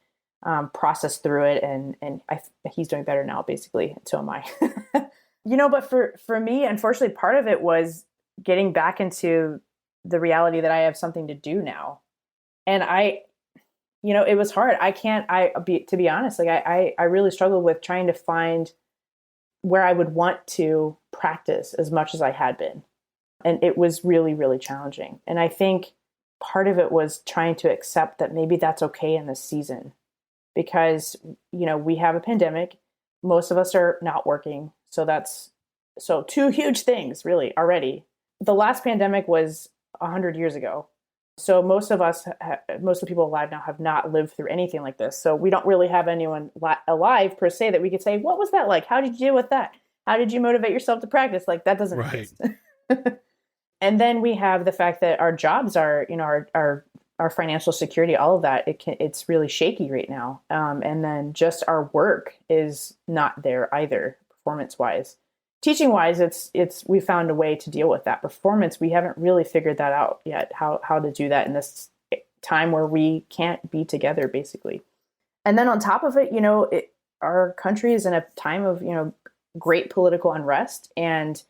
process through it. And he's doing better now, basically. And so am I. But for me, unfortunately, part of it was getting back into the reality that I have something to do now. And it was hard. To be honest, like I really struggled with trying to find where I would want to practice as much as I had been. And it was really, really challenging. And I think part of it was trying to accept that maybe that's okay in this season, because, we have a pandemic. Most of us are not working. So two huge things really already. The last pandemic was 100 years ago. So most of the people alive now have not lived through anything like this. So we don't really have anyone alive per se that we could say, what was that like? How did you deal with that? How did you motivate yourself to practice? Like, that doesn't exist. And then we have the fact that our jobs are, our financial security, all of that, it's really shaky right now. And then just our work is not there either, performance-wise. Teaching-wise, we found a way to deal with that. Performance, we haven't really figured that out yet, how to do that in this time where we can't be together, basically. And then on top of it, our country is in a time of, great political unrest and,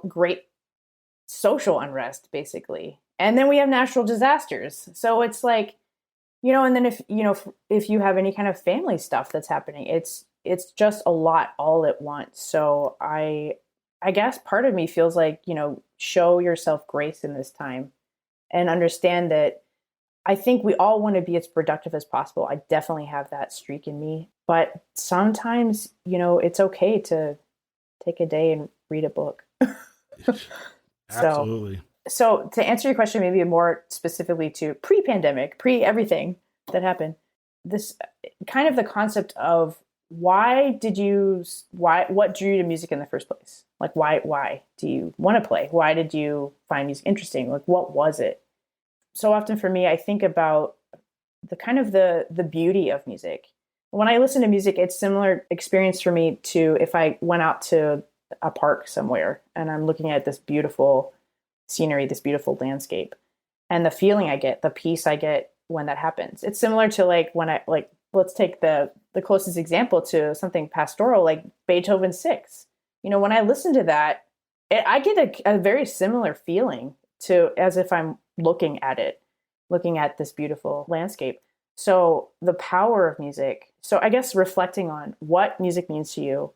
great social unrest, basically. And then we have natural disasters. So it's like, and then if you have any kind of family stuff that's happening, it's just a lot all at once. So I guess part of me feels like, show yourself grace in this time and understand that I think we all want to be as productive as possible. I definitely have that streak in me, but sometimes, it's okay to take a day and read a book. Absolutely. So to answer your question, maybe more specifically to pre-pandemic, everything that happened, this kind of the concept of what drew you to music in the first place? Like, why do you want to play? Why did you find music interesting? Like, what was it? So often for me, I think about the kind of the beauty of music. When I listen to music, it's similar experience for me to if I went out to a park somewhere and I'm looking at this beautiful scenery, this beautiful landscape, and the feeling I get, the peace I get when that happens. It's similar to let's take the closest example to something pastoral, like Beethoven's Six. When I listen to that, I get a very similar feeling to as if I'm looking at this beautiful landscape. So the power of music. So I guess reflecting on what music means to you,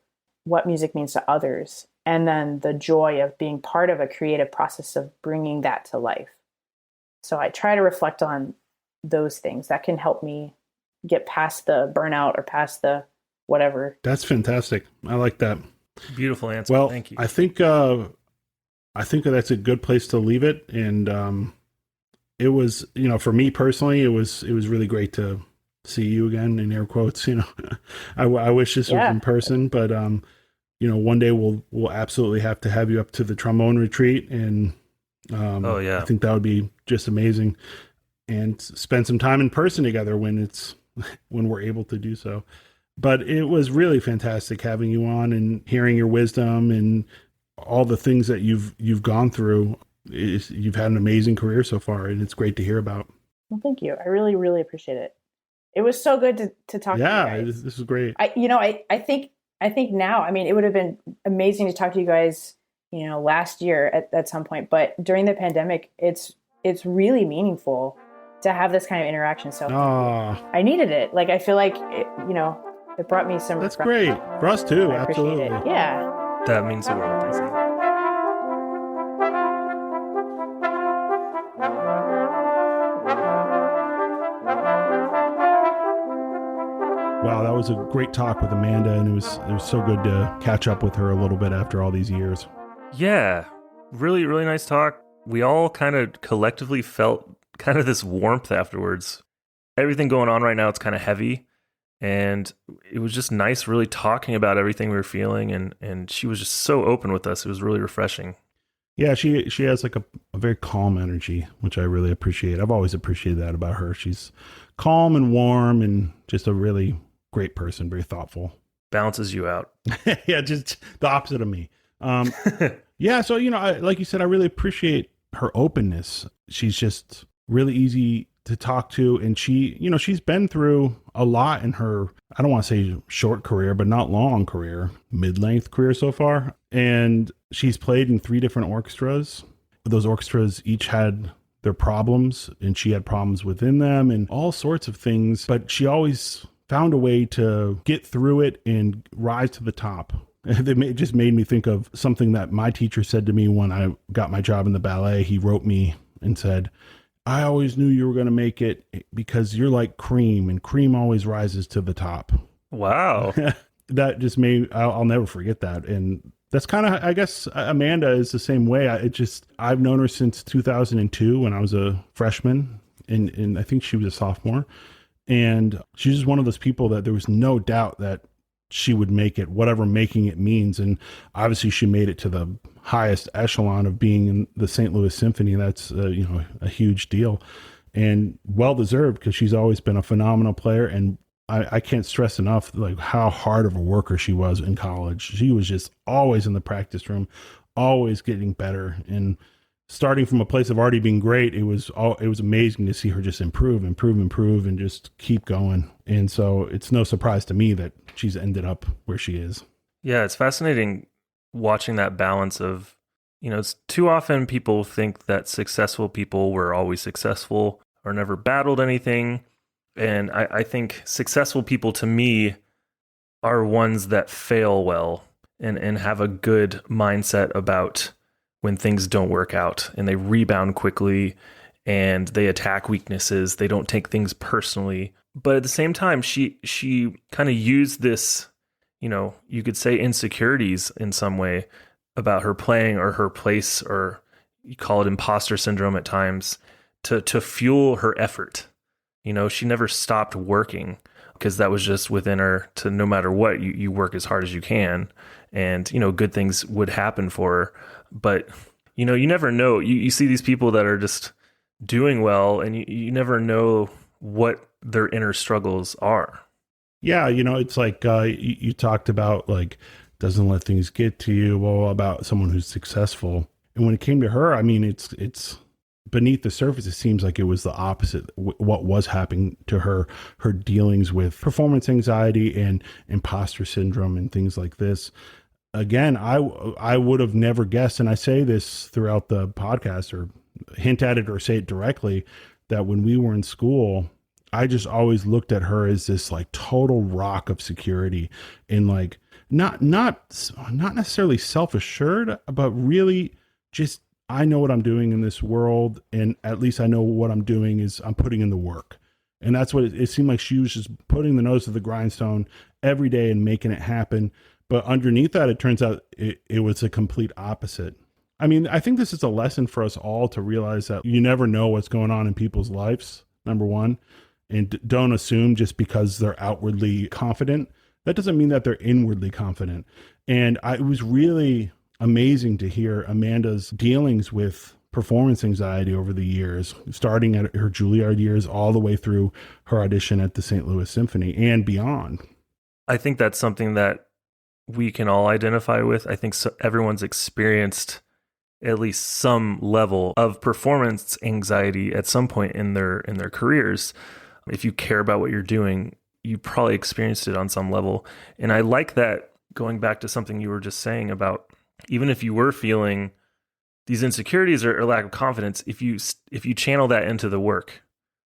what music means to others, and then the joy of being part of a creative process of bringing that to life. So I try to reflect on those things that can help me get past the burnout or past the whatever. That's fantastic. I like that. Beautiful answer. Well, thank you. I think that's a good place to leave it. And it was, for me personally, it was really great to see you again, in air quotes. I wish this was in person, but one day we'll absolutely have to have you up to the trombone retreat, and I think that would be just amazing, and spend some time in person together when we're able to do so. But it was really fantastic having you on and hearing your wisdom and all the things that you've gone through. You've had an amazing career so far, and it's great to hear about. Well, thank you. I really, really appreciate it. It was so good to talk to you guys. This was great. I think now, it would have been amazing to talk to you guys, last year at some point, but during the pandemic, it's really meaningful to have this kind of interaction. So I needed it. Like, I feel like it brought me some. That's great for us too. I Absolutely. Appreciate it. Yeah. That means the world. Thanks. Wow, that was a great talk with Amanda, and it was so good to catch up with her a little bit after all these years. Yeah, really, really nice talk. We all kind of collectively felt kind of this warmth afterwards. Everything going on right now, it's kind of heavy, and it was just nice really talking about everything we were feeling, and she was just so open with us. It was really refreshing. Yeah, she has like a very calm energy, which I really appreciate. I've always appreciated that about her. She's calm and warm and just a really great person, very thoughtful. Balances you out. Yeah, just the opposite of me. Yeah, so, like you said, I really appreciate her openness. She's just really easy to talk to. And she's been through a lot in her, I don't want to say short career, but not long career, mid-length career so far. And she's played in 3 different orchestras. Those orchestras each had their problems, and she had problems within them and all sorts of things. But she always found a way to get through it and rise to the top. It just made me think of something that my teacher said to me when I got my job in the ballet. He wrote me and said, "I always knew you were going to make it because you're like cream, and cream always rises to the top." Wow. That just I'll never forget that. And that's kind of, I guess, Amanda is the same way. I've known her since 2002 when I was a freshman, and I think she was a sophomore. And she's just one of those people that there was no doubt that she would make it, whatever making it means. And obviously she made it to the highest echelon of being in the St. Louis Symphony. That's, a huge deal, and well-deserved, because she's always been a phenomenal player. And I can't stress enough, like, how hard of a worker she was in college. She was just always in the practice room, always getting better. And starting from a place of already being great, it was amazing to see her just improve, and just keep going. And so it's no surprise to me that she's ended up where she is. Yeah, it's fascinating watching that balance of, it's too often people think that successful people were always successful or never battled anything. And I think successful people to me are ones that fail well and have a good mindset about when things don't work out, and they rebound quickly and they attack weaknesses. They don't take things personally. But at the same time, she kind of used this, you could say insecurities in some way about her playing or her place, or you call it imposter syndrome at times, to fuel her effort. She never stopped working, because that was just within her to, no matter what, you work as hard as you can, and, good things would happen for her. But, you never know. You see these people that are just doing well, and you never know what their inner struggles are. Yeah, it's like you talked about, like, doesn't let things get to you, well, about someone who's successful. And when it came to her, I mean, it's beneath the surface, it seems like it was the opposite. What was happening to her dealings with performance anxiety and imposter syndrome and things like this. Again, I would have never guessed, and I say this throughout the podcast, or hint at it or say it directly, that when we were in school, I just always looked at her as this like total rock of security, and like not necessarily self-assured, but really just, I know what I'm doing in this world, and at least I know what I'm doing is I'm putting in the work. And that's what it seemed like. She was just putting the nose to the grindstone every day and making it happen. But underneath that, it turns out it was a complete opposite. I mean, I think this is a lesson for us all to realize that you never know what's going on in people's lives, number one. And don't assume just because they're outwardly confident, that doesn't mean that they're inwardly confident. And it was really amazing to hear Amanda's dealings with performance anxiety over the years, starting at her Juilliard years all the way through her audition at the St. Louis Symphony and beyond. I think that's something that we can all identify with. I think everyone's experienced at least some level of performance anxiety at some point in their careers. If you care about what you're doing, you probably experienced it on some level. And I like that, going back to something you were just saying about, even if you were feeling these insecurities or lack of confidence, if you channel that into the work,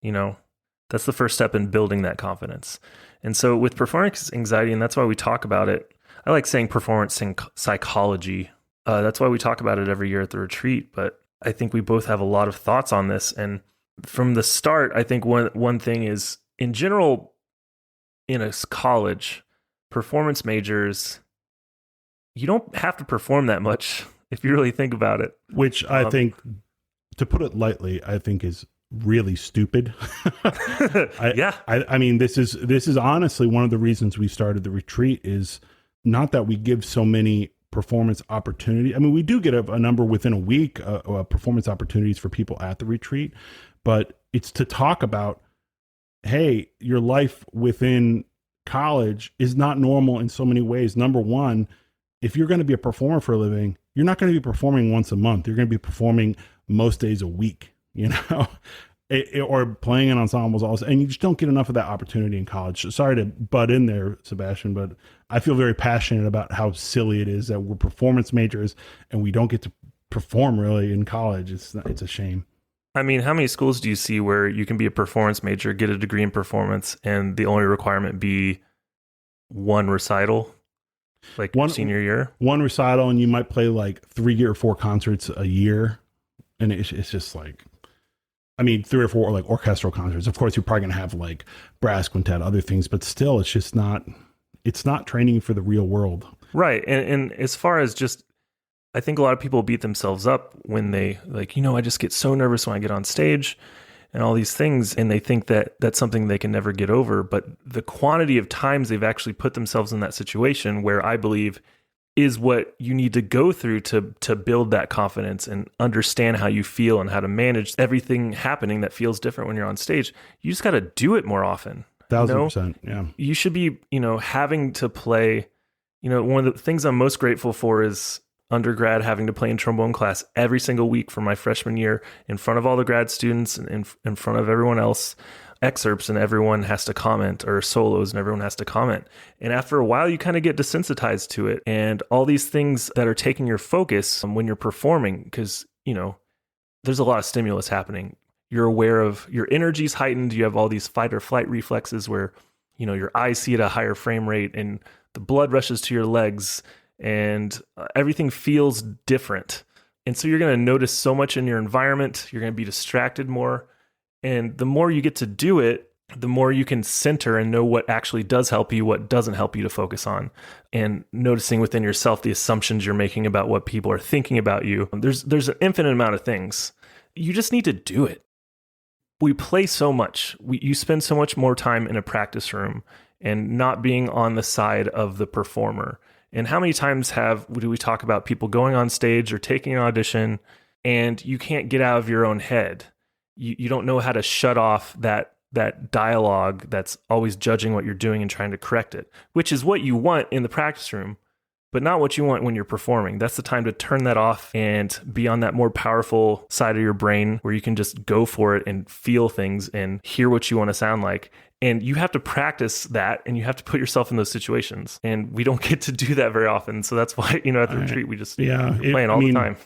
that's the first step in building that confidence. And so with performance anxiety, and that's why we talk about it, I like saying performance psychology. That's why we talk about it every year at the retreat. But I think we both have a lot of thoughts on this. And from the start, I think one thing is, in general, in a college, performance majors, you don't have to perform that much if you really think about it. Which I think, to put it lightly, I think is really stupid. I mean, this is honestly one of the reasons we started the retreat, is not that we give so many performance opportunity. I mean, we do get a number within a week, performance opportunities for people at the retreat, but it's to talk about, hey, your life within college is not normal in so many ways. Number one, if you're going to be a performer for a living, you're not going to be performing once a month. You're going to be performing most days a week, or playing in ensembles also. And you just don't get enough of that opportunity in college. So sorry to butt in there, Sebastian, but I feel very passionate about how silly it is that we're performance majors and we don't get to perform really in college. It's a shame. I mean, how many schools do you see where you can be a performance major, get a degree in performance, and the only requirement be one recital, like senior year? One recital, and you might play like 3 or 4 concerts a year. And it's just like, I mean, 3 or 4 like orchestral concerts. Of course, you're probably going to have like brass quintet, other things, but still, it's just not training for the real world. Right. And as far as just, I think a lot of people beat themselves up when they like, I just get so nervous when I get on stage and all these things. And they think that that's something they can never get over. But the quantity of times they've actually put themselves in that situation, where I believe is what you need to go through to build that confidence and understand how you feel and how to manage everything happening that feels different when you're on stage. You just got to do it more often. 1,000%. Yeah. You should be, having to play, one of the things I'm most grateful for is undergrad having to play in trombone class every single week for my freshman year in front of all the grad students and in front of everyone else, excerpts, and everyone has to comment, or solos and everyone has to comment. And after a while, you kind of get desensitized to it and all these things that are taking your focus when you're performing, because, there's a lot of stimulus happening. You're aware of your energy's heightened. You have all these fight or flight reflexes where, your eyes see at a higher frame rate and the blood rushes to your legs and everything feels different. And so you're going to notice so much in your environment. You're going to be distracted more. And the more you get to do it, the more you can center and know what actually does help you, what doesn't help you to focus on, and noticing within yourself the assumptions you're making about what people are thinking about you. There's an infinite amount of things. You just need to do it. We play so much. You spend so much more time in a practice room and not being on the side of the performer. And how many times do we talk about people going on stage or taking an audition and you can't get out of your own head? You don't know how to shut off that dialogue that's always judging what you're doing and trying to correct it, which is what you want in the practice room, but not what you want when you're performing. That's the time to turn that off and be on that more powerful side of your brain where you can just go for it and feel things and hear what you want to sound like. And you have to practice that, and you have to put yourself in those situations. And we don't get to do that very often. So that's why, at the retreat, we just playing all the time.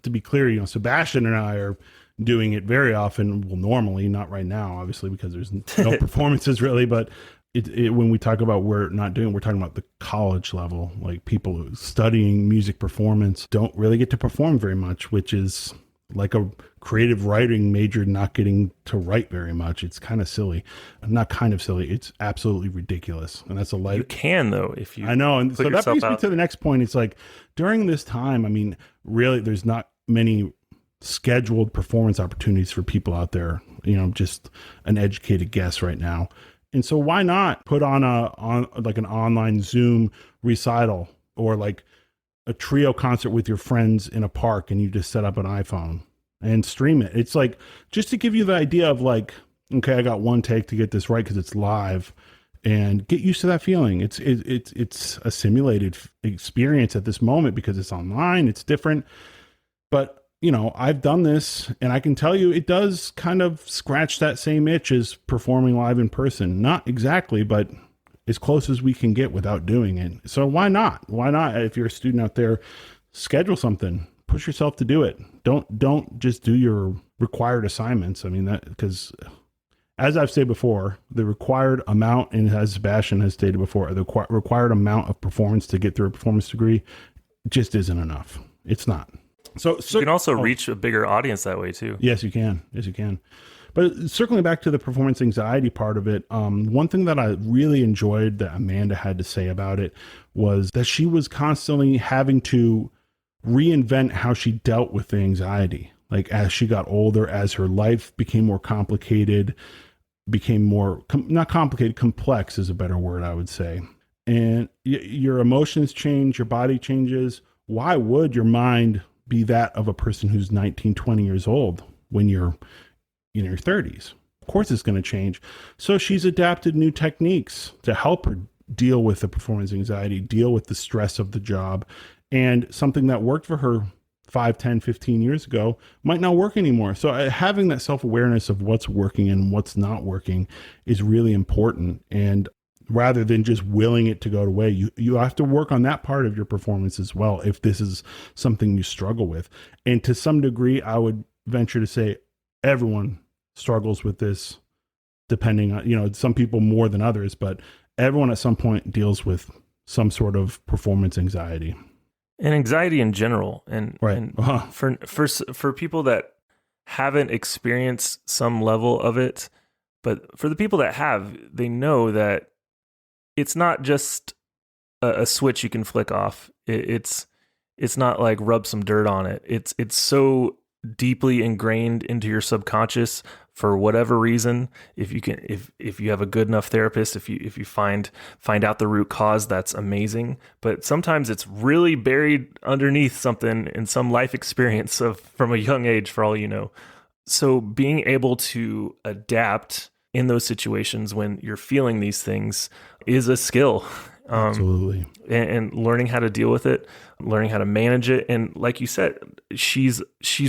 To be clear, Sebastian and I are doing it very often. Well, normally, not right now, obviously, because there's no performances really. But when we talk about we're talking about the college level. Like, people studying music performance don't really get to perform very much, which is like a creative writing major not getting to write very much. It's kind of silly. Not kind of silly. It's absolutely ridiculous. And that's You can, though, if you I know. And so that brings me to the next point. It's like, during this time, really, there's not many scheduled performance opportunities for people out there, just an educated guess right now. And so why not put on an online Zoom recital, or like a trio concert with your friends in a park, and you just set up an iPhone and stream it. It's like, just to give you the idea of like, okay, I got one take to get this right because it's live, and get used to that feeling. It's a simulated experience at this moment because it's online, it's different. But I've done this, and I can tell you it does kind of scratch that same itch as performing live in person. Not exactly, but as close as we can get without doing it. So why not? Why not? If you're a student out there, schedule something, push yourself to do it. Don't just do your required assignments. Because as I've said before, the required amount, and as Sebastian has stated before, the required amount of performance to get through a performance degree just isn't enough. It's not. So you can also reach a bigger audience that way too. Yes, you can. But circling back to the performance anxiety part of it, one thing that I really enjoyed that Amanda had to say about it was that she was constantly having to reinvent how she dealt with the anxiety. Like, as she got older, as her life became more complicated, not complicated, complex is a better word, I would say. And your emotions change, your body changes. Why would your mind be that of a person who's 19, 20 years old when you're in your 30s? Of course it's going to change. So she's adapted new techniques to help her deal with the performance anxiety, deal with the stress of the job. And something that worked for her 5, 10, 15 years ago might not work anymore. So having that self-awareness of what's working and what's not working is really important. And rather than just willing it to go away, you have to work on that part of your performance as well, if this is something you struggle with. And to some degree, I would venture to say everyone struggles with this, depending on, some people more than others, but everyone at some point deals with some sort of performance anxiety. And anxiety in general. And, right. And for people that haven't experienced some level of it, but for the people that have, they know that it's not just a switch you can flick off. It's not like rub some dirt on it. It's so deeply ingrained into your subconscious for whatever reason. If you have a good enough therapist, if you find out the root cause, that's amazing. But sometimes it's really buried underneath something in some life experience from a young age, for all you know. So being able to adapt in those situations when you're feeling these things is a skill. Absolutely. And learning how to deal with it, learning how to manage it. And like you said, she's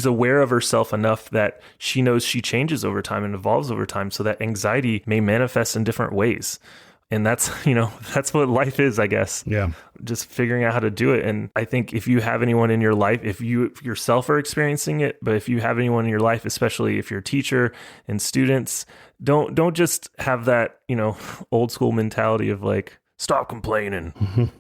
aware of herself enough that she knows she changes over time and evolves over time, so that anxiety may manifest in different ways. And that's, that's what life is, I guess. Yeah. Just figuring out how to do it. And I think if you have anyone in your life, if you yourself are experiencing it, but if you have anyone in your life, especially if you're a teacher and students, don't just have that, old school mentality of like, stop complaining.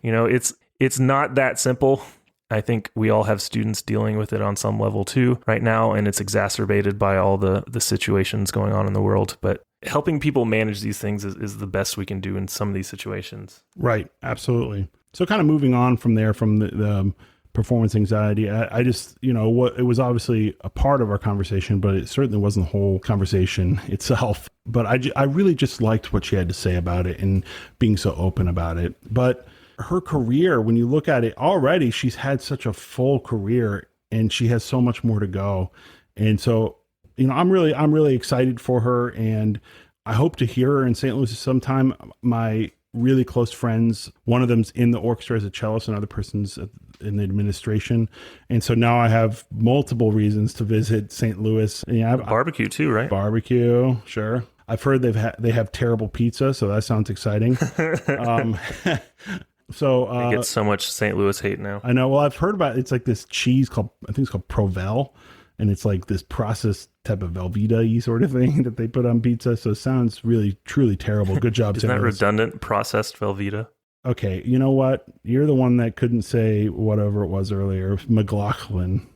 It's not that simple. I think we all have students dealing with it on some level too right now, and it's exacerbated by all the situations going on in the world. But helping people manage these things is the best we can do in some of these situations. Right. Absolutely. So kind of moving on from there, from the performance anxiety, I just, it was obviously a part of our conversation, but it certainly wasn't the whole conversation itself. But I really just liked what she had to say about it and being so open about it. But her career, when you look at it already, she's had such a full career and she has so much more to go. And so, I'm really excited for her, and I hope to hear her in St. Louis sometime. My really close friends, one of them's in the orchestra as a cellist, another person's in the administration. And so now I have multiple reasons to visit St. Louis. Yeah, barbecue too, right? Barbecue, sure. I've heard they have terrible pizza, so that sounds exciting. So I get so much St. Louis hate now. I know. Well, I've heard about it's like this cheese I think it's called Provel, and it's like this processed type of Velveeta-y sort of thing that they put on pizza. So it sounds really, truly terrible. Good job, Isn't that redundant? Processed Velveeta. Okay, you know what? You're the one that couldn't say whatever it was earlier. McLaughlin.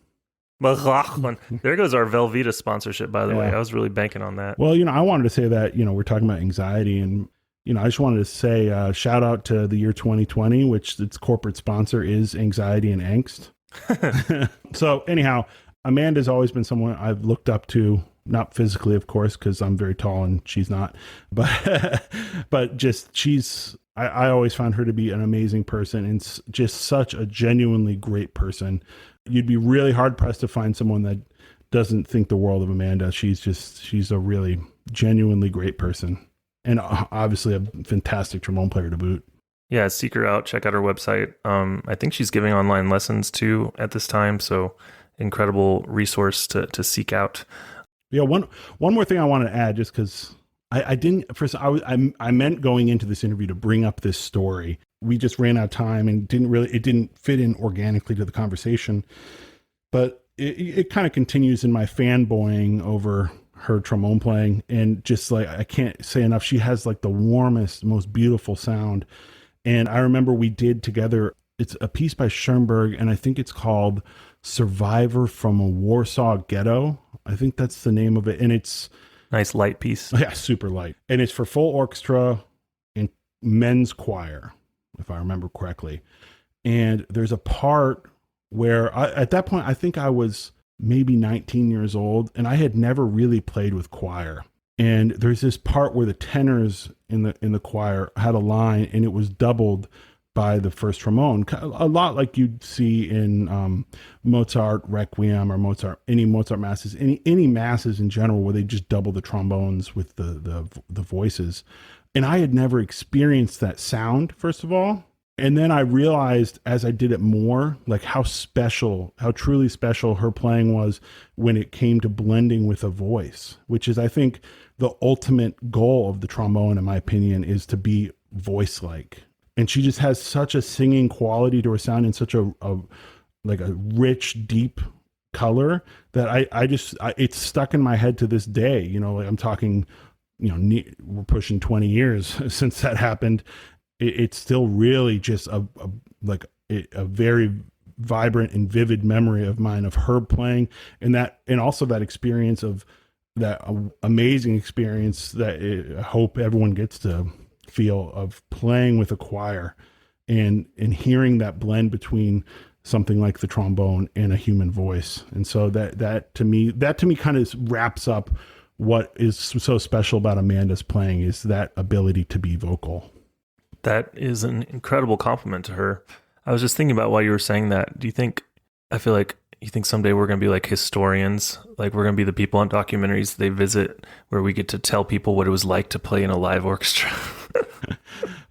There goes our Velveeta sponsorship, by the way. I was really banking on that. Well, I wanted to say that, we're talking about anxiety, and I just wanted to say shout out to the year 2020, which its corporate sponsor is anxiety and angst. So anyhow, Amanda's always been someone I've looked up to, not physically, of course, because I'm very tall and she's not, but just I always found her to be an amazing person and just such a genuinely great person. You'd be really hard pressed to find someone that doesn't think the world of Amanda. She's a really genuinely great person. And obviously a fantastic trombone player to boot. Yeah, seek her out. Check out her website. I think she's giving online lessons too at this time. So incredible resource to seek out. Yeah, one more thing I want to add, just because I didn't first. I meant going into this interview to bring up this story. We just ran out of time and it didn't fit in organically to the conversation. But it kind of continues in my fanboying over her trombone playing, and just like, I can't say enough. She has like the warmest, most beautiful sound. And I remember we did together, it's a piece by Schoenberg, and I think it's called Survivor from a Warsaw Ghetto. I think that's the name of it. And it's nice light piece. Yeah, super light. And it's for full orchestra and men's choir, if I remember correctly. And there's a part where at that point, I think I was maybe 19 years old, and I had never really played with choir. And there's this part where the tenors in the choir had a line, and it was doubled by the first trombone, a lot like you'd see in Mozart Requiem or any Mozart masses, any masses in general, where they just double the trombones with the voices. And I had never experienced that sound, first of all. And then I realized as I did it more, like how truly special her playing was when it came to blending with a voice, which is, I think, the ultimate goal of the trombone, in my opinion, is to be voice-like. And she just has such a singing quality to her sound, and such a rich, deep color that it's stuck in my head to this day. Like I'm talking, we're pushing 20 years since that happened. It's still really just a very vibrant and vivid memory of mine of her playing, and also that experience of that amazing experience that I hope everyone gets to feel, of playing with a choir and hearing that blend between something like the trombone and a human voice. And so that to me kind of wraps up what is so special about Amanda's playing, is that ability to be vocal. That is an incredible compliment to her. I was just thinking about while you were saying that, I feel like you think someday we're going to be like historians, like we're going to be the people on documentaries they visit where we get to tell people what it was like to play in a live orchestra.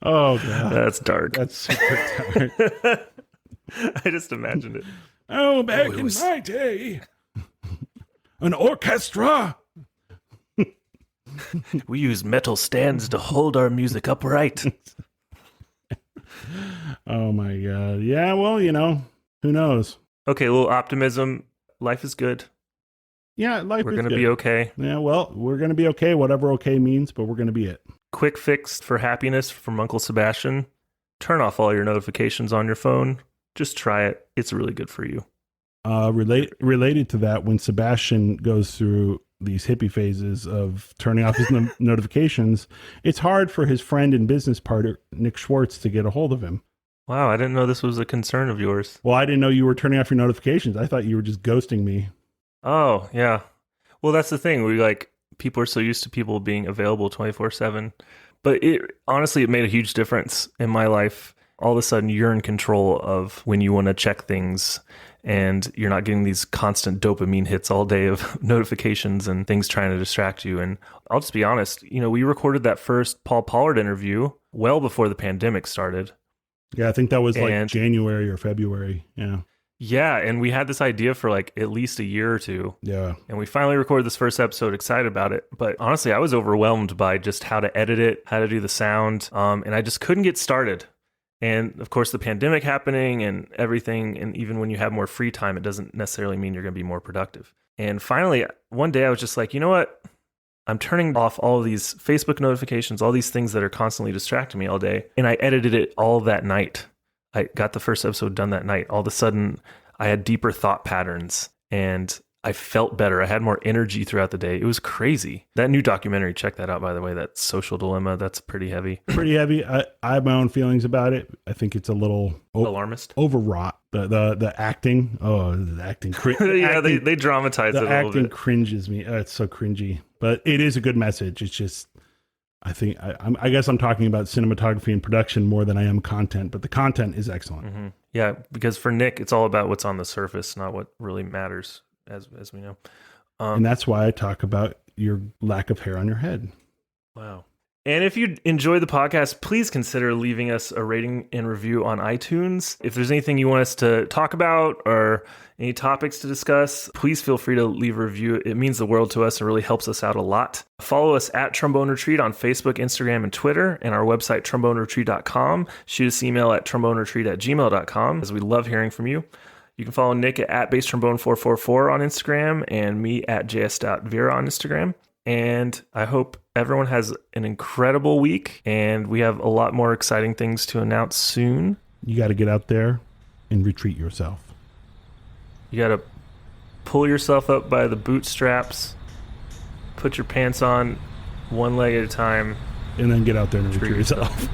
Oh, God. That's dark. That's super dark. I just imagined it. Oh, back in my day, an orchestra. We use metal stands to hold our music upright. Oh, my God. Yeah, well, who knows? Okay, a little optimism. Life is good. Yeah, life We're is going to good. be okay. Yeah, well, we're going to be okay, whatever okay means, but we're going to be it. Quick fix for happiness from Uncle Sebastian. Turn off all your notifications on your phone. Just try it. It's really good for you. Related to that, when Sebastian goes through these hippie phases of turning off his notifications, it's hard for his friend and business partner, Nick Schwartz, to get a hold of him. Wow, I didn't know this was a concern of yours. Well, I didn't know you were turning off your notifications. I thought you were just ghosting me. Oh, yeah. Well, that's the thing. People are so used to people being available 24/7. But honestly, it made a huge difference in my life. All of a sudden, you're in control of when you want to check things, and you're not getting these constant dopamine hits all day of notifications and things trying to distract you. And I'll just be honest, we recorded that first Paul Pollard interview well before the pandemic started. Yeah, I think that was like January or February. Yeah. Yeah, and we had this idea for like at least a year or two. Yeah. And we finally recorded this first episode, excited about it. But honestly, I was overwhelmed by just how to edit it, how to do the sound, and I just couldn't get started. And of course, the pandemic happening and everything, and even when you have more free time, it doesn't necessarily mean you're going to be more productive. And finally, one day I was just like, you know what? I'm turning off all of these Facebook notifications, all these things that are constantly distracting me all day. And I edited it all that night. I got the first episode done that night. All of a sudden, I had deeper thought patterns and I felt better. I had more energy throughout the day. It was crazy. That new documentary, check that out, by the way, that Social Dilemma, that's pretty heavy. Pretty heavy. I have my own feelings about it. I think it's a little alarmist, overwrought. The acting. Oh, the acting. Yeah, they dramatize it a little bit. The acting cringes me. It's so cringy. But it is a good message. It's just, I think, I guess I'm talking about cinematography and production more than I am content, but the content is excellent. Mm-hmm. Yeah, because for Nick, it's all about what's on the surface, not what really matters, as we know. And that's why I talk about your lack of hair on your head. Wow. And if you enjoy the podcast, please consider leaving us a rating and review on iTunes. If there's anything you want us to talk about or any topics to discuss, please feel free to leave a review. It means the world to us and really helps us out a lot. Follow us at Trombone Retreat on Facebook, Instagram, and Twitter, and our website, tromboneretreat.com. Shoot us an email at tromboneretreat@gmail.com, as we love hearing from you. You can follow Nick at basstrombone444 on Instagram and me at js.vera on Instagram. And I hope everyone has an incredible week, and we have a lot more exciting things to announce soon. You got to get out there and retreat yourself. You got to pull yourself up by the bootstraps, put your pants on one leg at a time, and then get out there and retreat yourself.